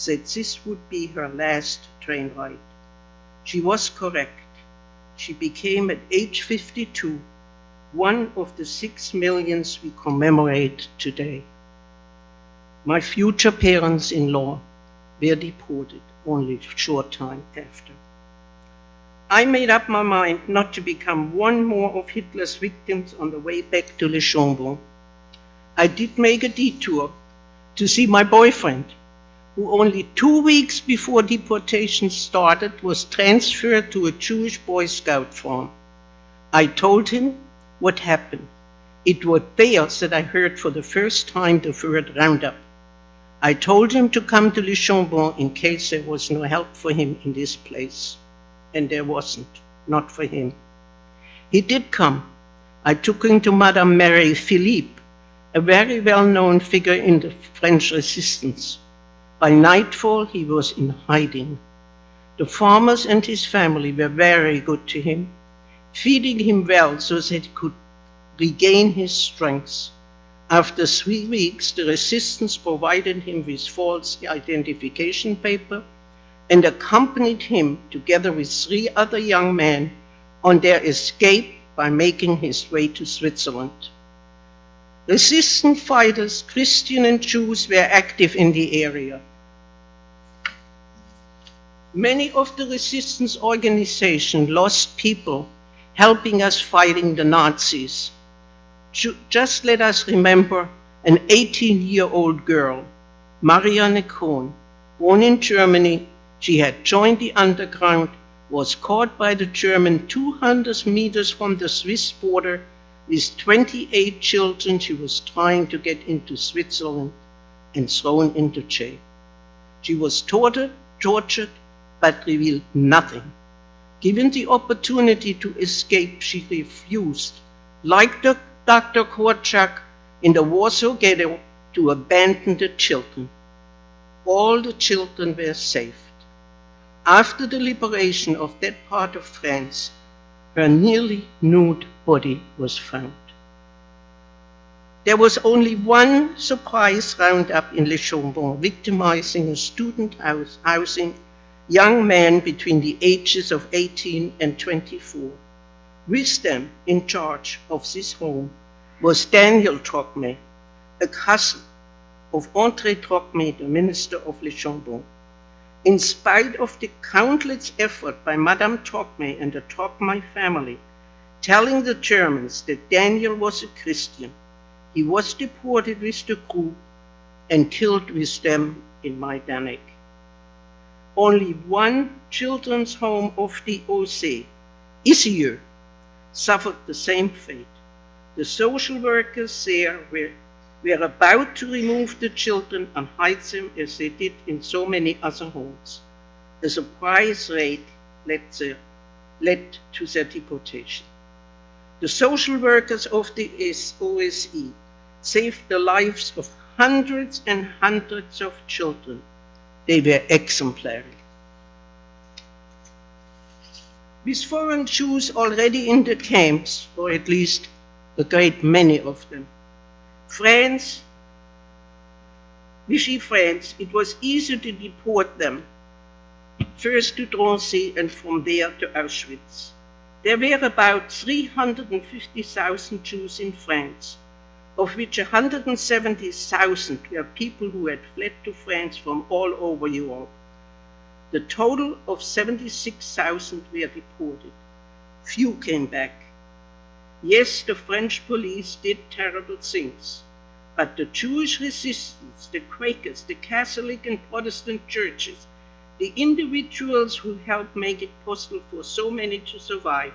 that this would be her last train ride. She was correct. She became at age 52 one of the 6 millions we commemorate today. My future parents-in-law were deported only a short time after. I made up my mind not to become one more of Hitler's victims on the way back to Le Chambon. I did make a detour to see my boyfriend, who only 2 weeks before deportation started was transferred to a Jewish Boy Scout farm. I told him what happened. It was there that I heard for the first time the word roundup. I told him to come to Le Chambon in case there was no help for him in this place. And there wasn't, not for him. He did come. I took him to Madame Marie Philippe, a very well-known figure in the French resistance. By nightfall, he was in hiding. The farmers and his family were very good to him, feeding him well so that he could regain his strength. After 3 weeks, the resistance provided him with false identification paper and accompanied him, together with 3 other young men, on their escape by making his way to Switzerland. Resistance fighters, Christian and Jews, were active in the area. Many of the resistance organizations lost people helping us fighting the Nazis. Just let us remember an 18-year-old girl, Marianne Kohn, born in Germany. She had joined the underground, was caught by the German 200 meters from the Swiss border with 28 children. She was trying to get into Switzerland and thrown into jail. She was tortured, but revealed nothing. Given the opportunity to escape, she refused, like Dr. Korczak in the Warsaw Ghetto, to abandon the children. All the children were saved. After the liberation of that part of France, her nearly nude body was found. There was only one surprise roundup in Le Chambon, victimizing a student housing young man between the ages of 18 and 24. With them, in charge of this home, was Daniel Trocmé, a cousin of André Trocmé, the minister of Le Chambon. In spite of the countless effort by Madame Trocmé and the Trocmé family, telling the Germans that Daniel was a Christian, He was deported with the group and killed with them in Majdanek. Only one children's home of the OC, Isieux, suffered the same fate. The social workers there were about to remove the children and hide them as they did in so many other homes. The surprise raid led to their deportation. The social workers of the OSE saved the lives of hundreds and hundreds of children. They were exemplary. With foreign Jews already in the camps, or at least a great many of them, Vichy France, it was easy to deport them, first to Drancy and from there to Auschwitz. There were about 350,000 Jews in France, of which 170,000 were people who had fled to France from all over Europe. The total of 76,000 were deported. Few came back. Yes, the French police did terrible things, but the Jewish resistance, the Quakers, the Catholic and Protestant churches, the individuals who helped make it possible for so many to survive,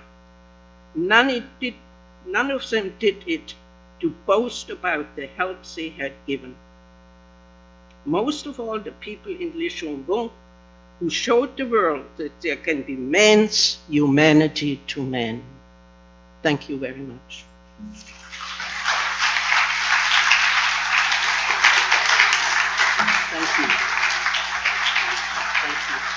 none of them did it to boast about the help they had given. Most of all, the people in Le Chambon, who showed the world that there can be man's humanity to man. Thank you very much. Thank you. Thank you.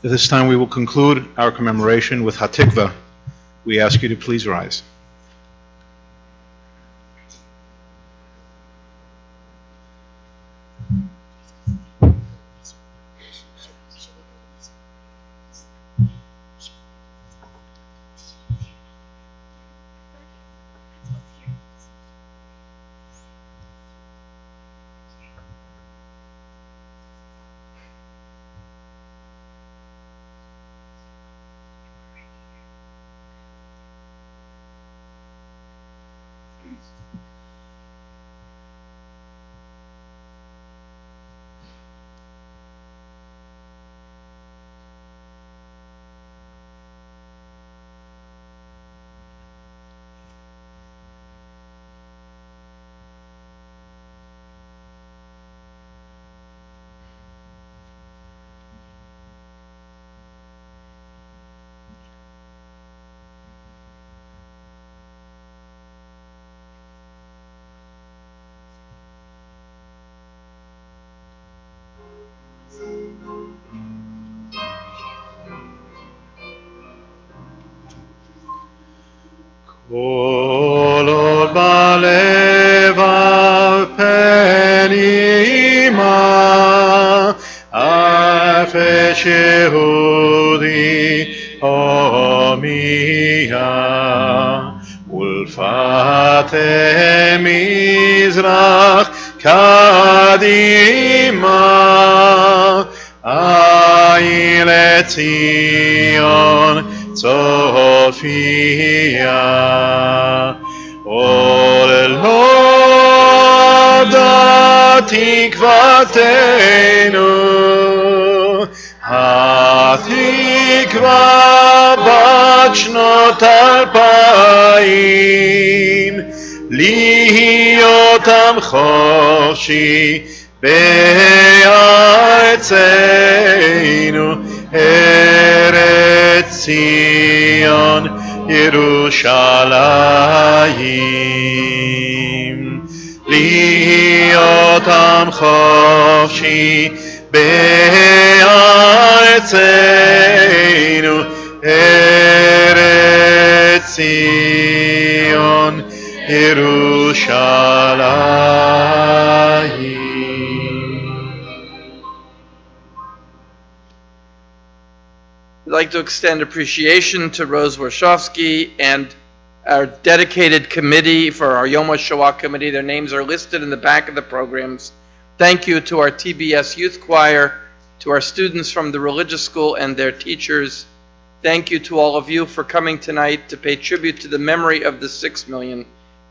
At this time, we will conclude our commemoration with Hatikva. We ask you to please rise. כל עוד בלבב פנימה, אף שהודי הומיה, ולפת מזרח קדימה, אי לציון צופיה. עוללה תקוותנו, התקווה בת שנות 2000, להיות עם חופשי בארצנו, ארץ ציון ירושלים. להיות עם חופשי בארצנו, ארץ ציון ירושלים. I'd like to extend appreciation to Rose Warshawski and our dedicated committee for our Yom HaShoah committee. Their names are listed in the back of the programs. Thank you to our TBS Youth Choir, to our students from the religious school and their teachers. Thank you to all of you for coming tonight to pay tribute to the memory of the 6 million.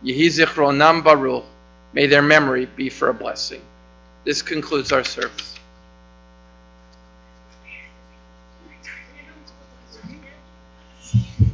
Yehi Zichronam Baruch. May their memory be for a blessing. This concludes our service. Thank you.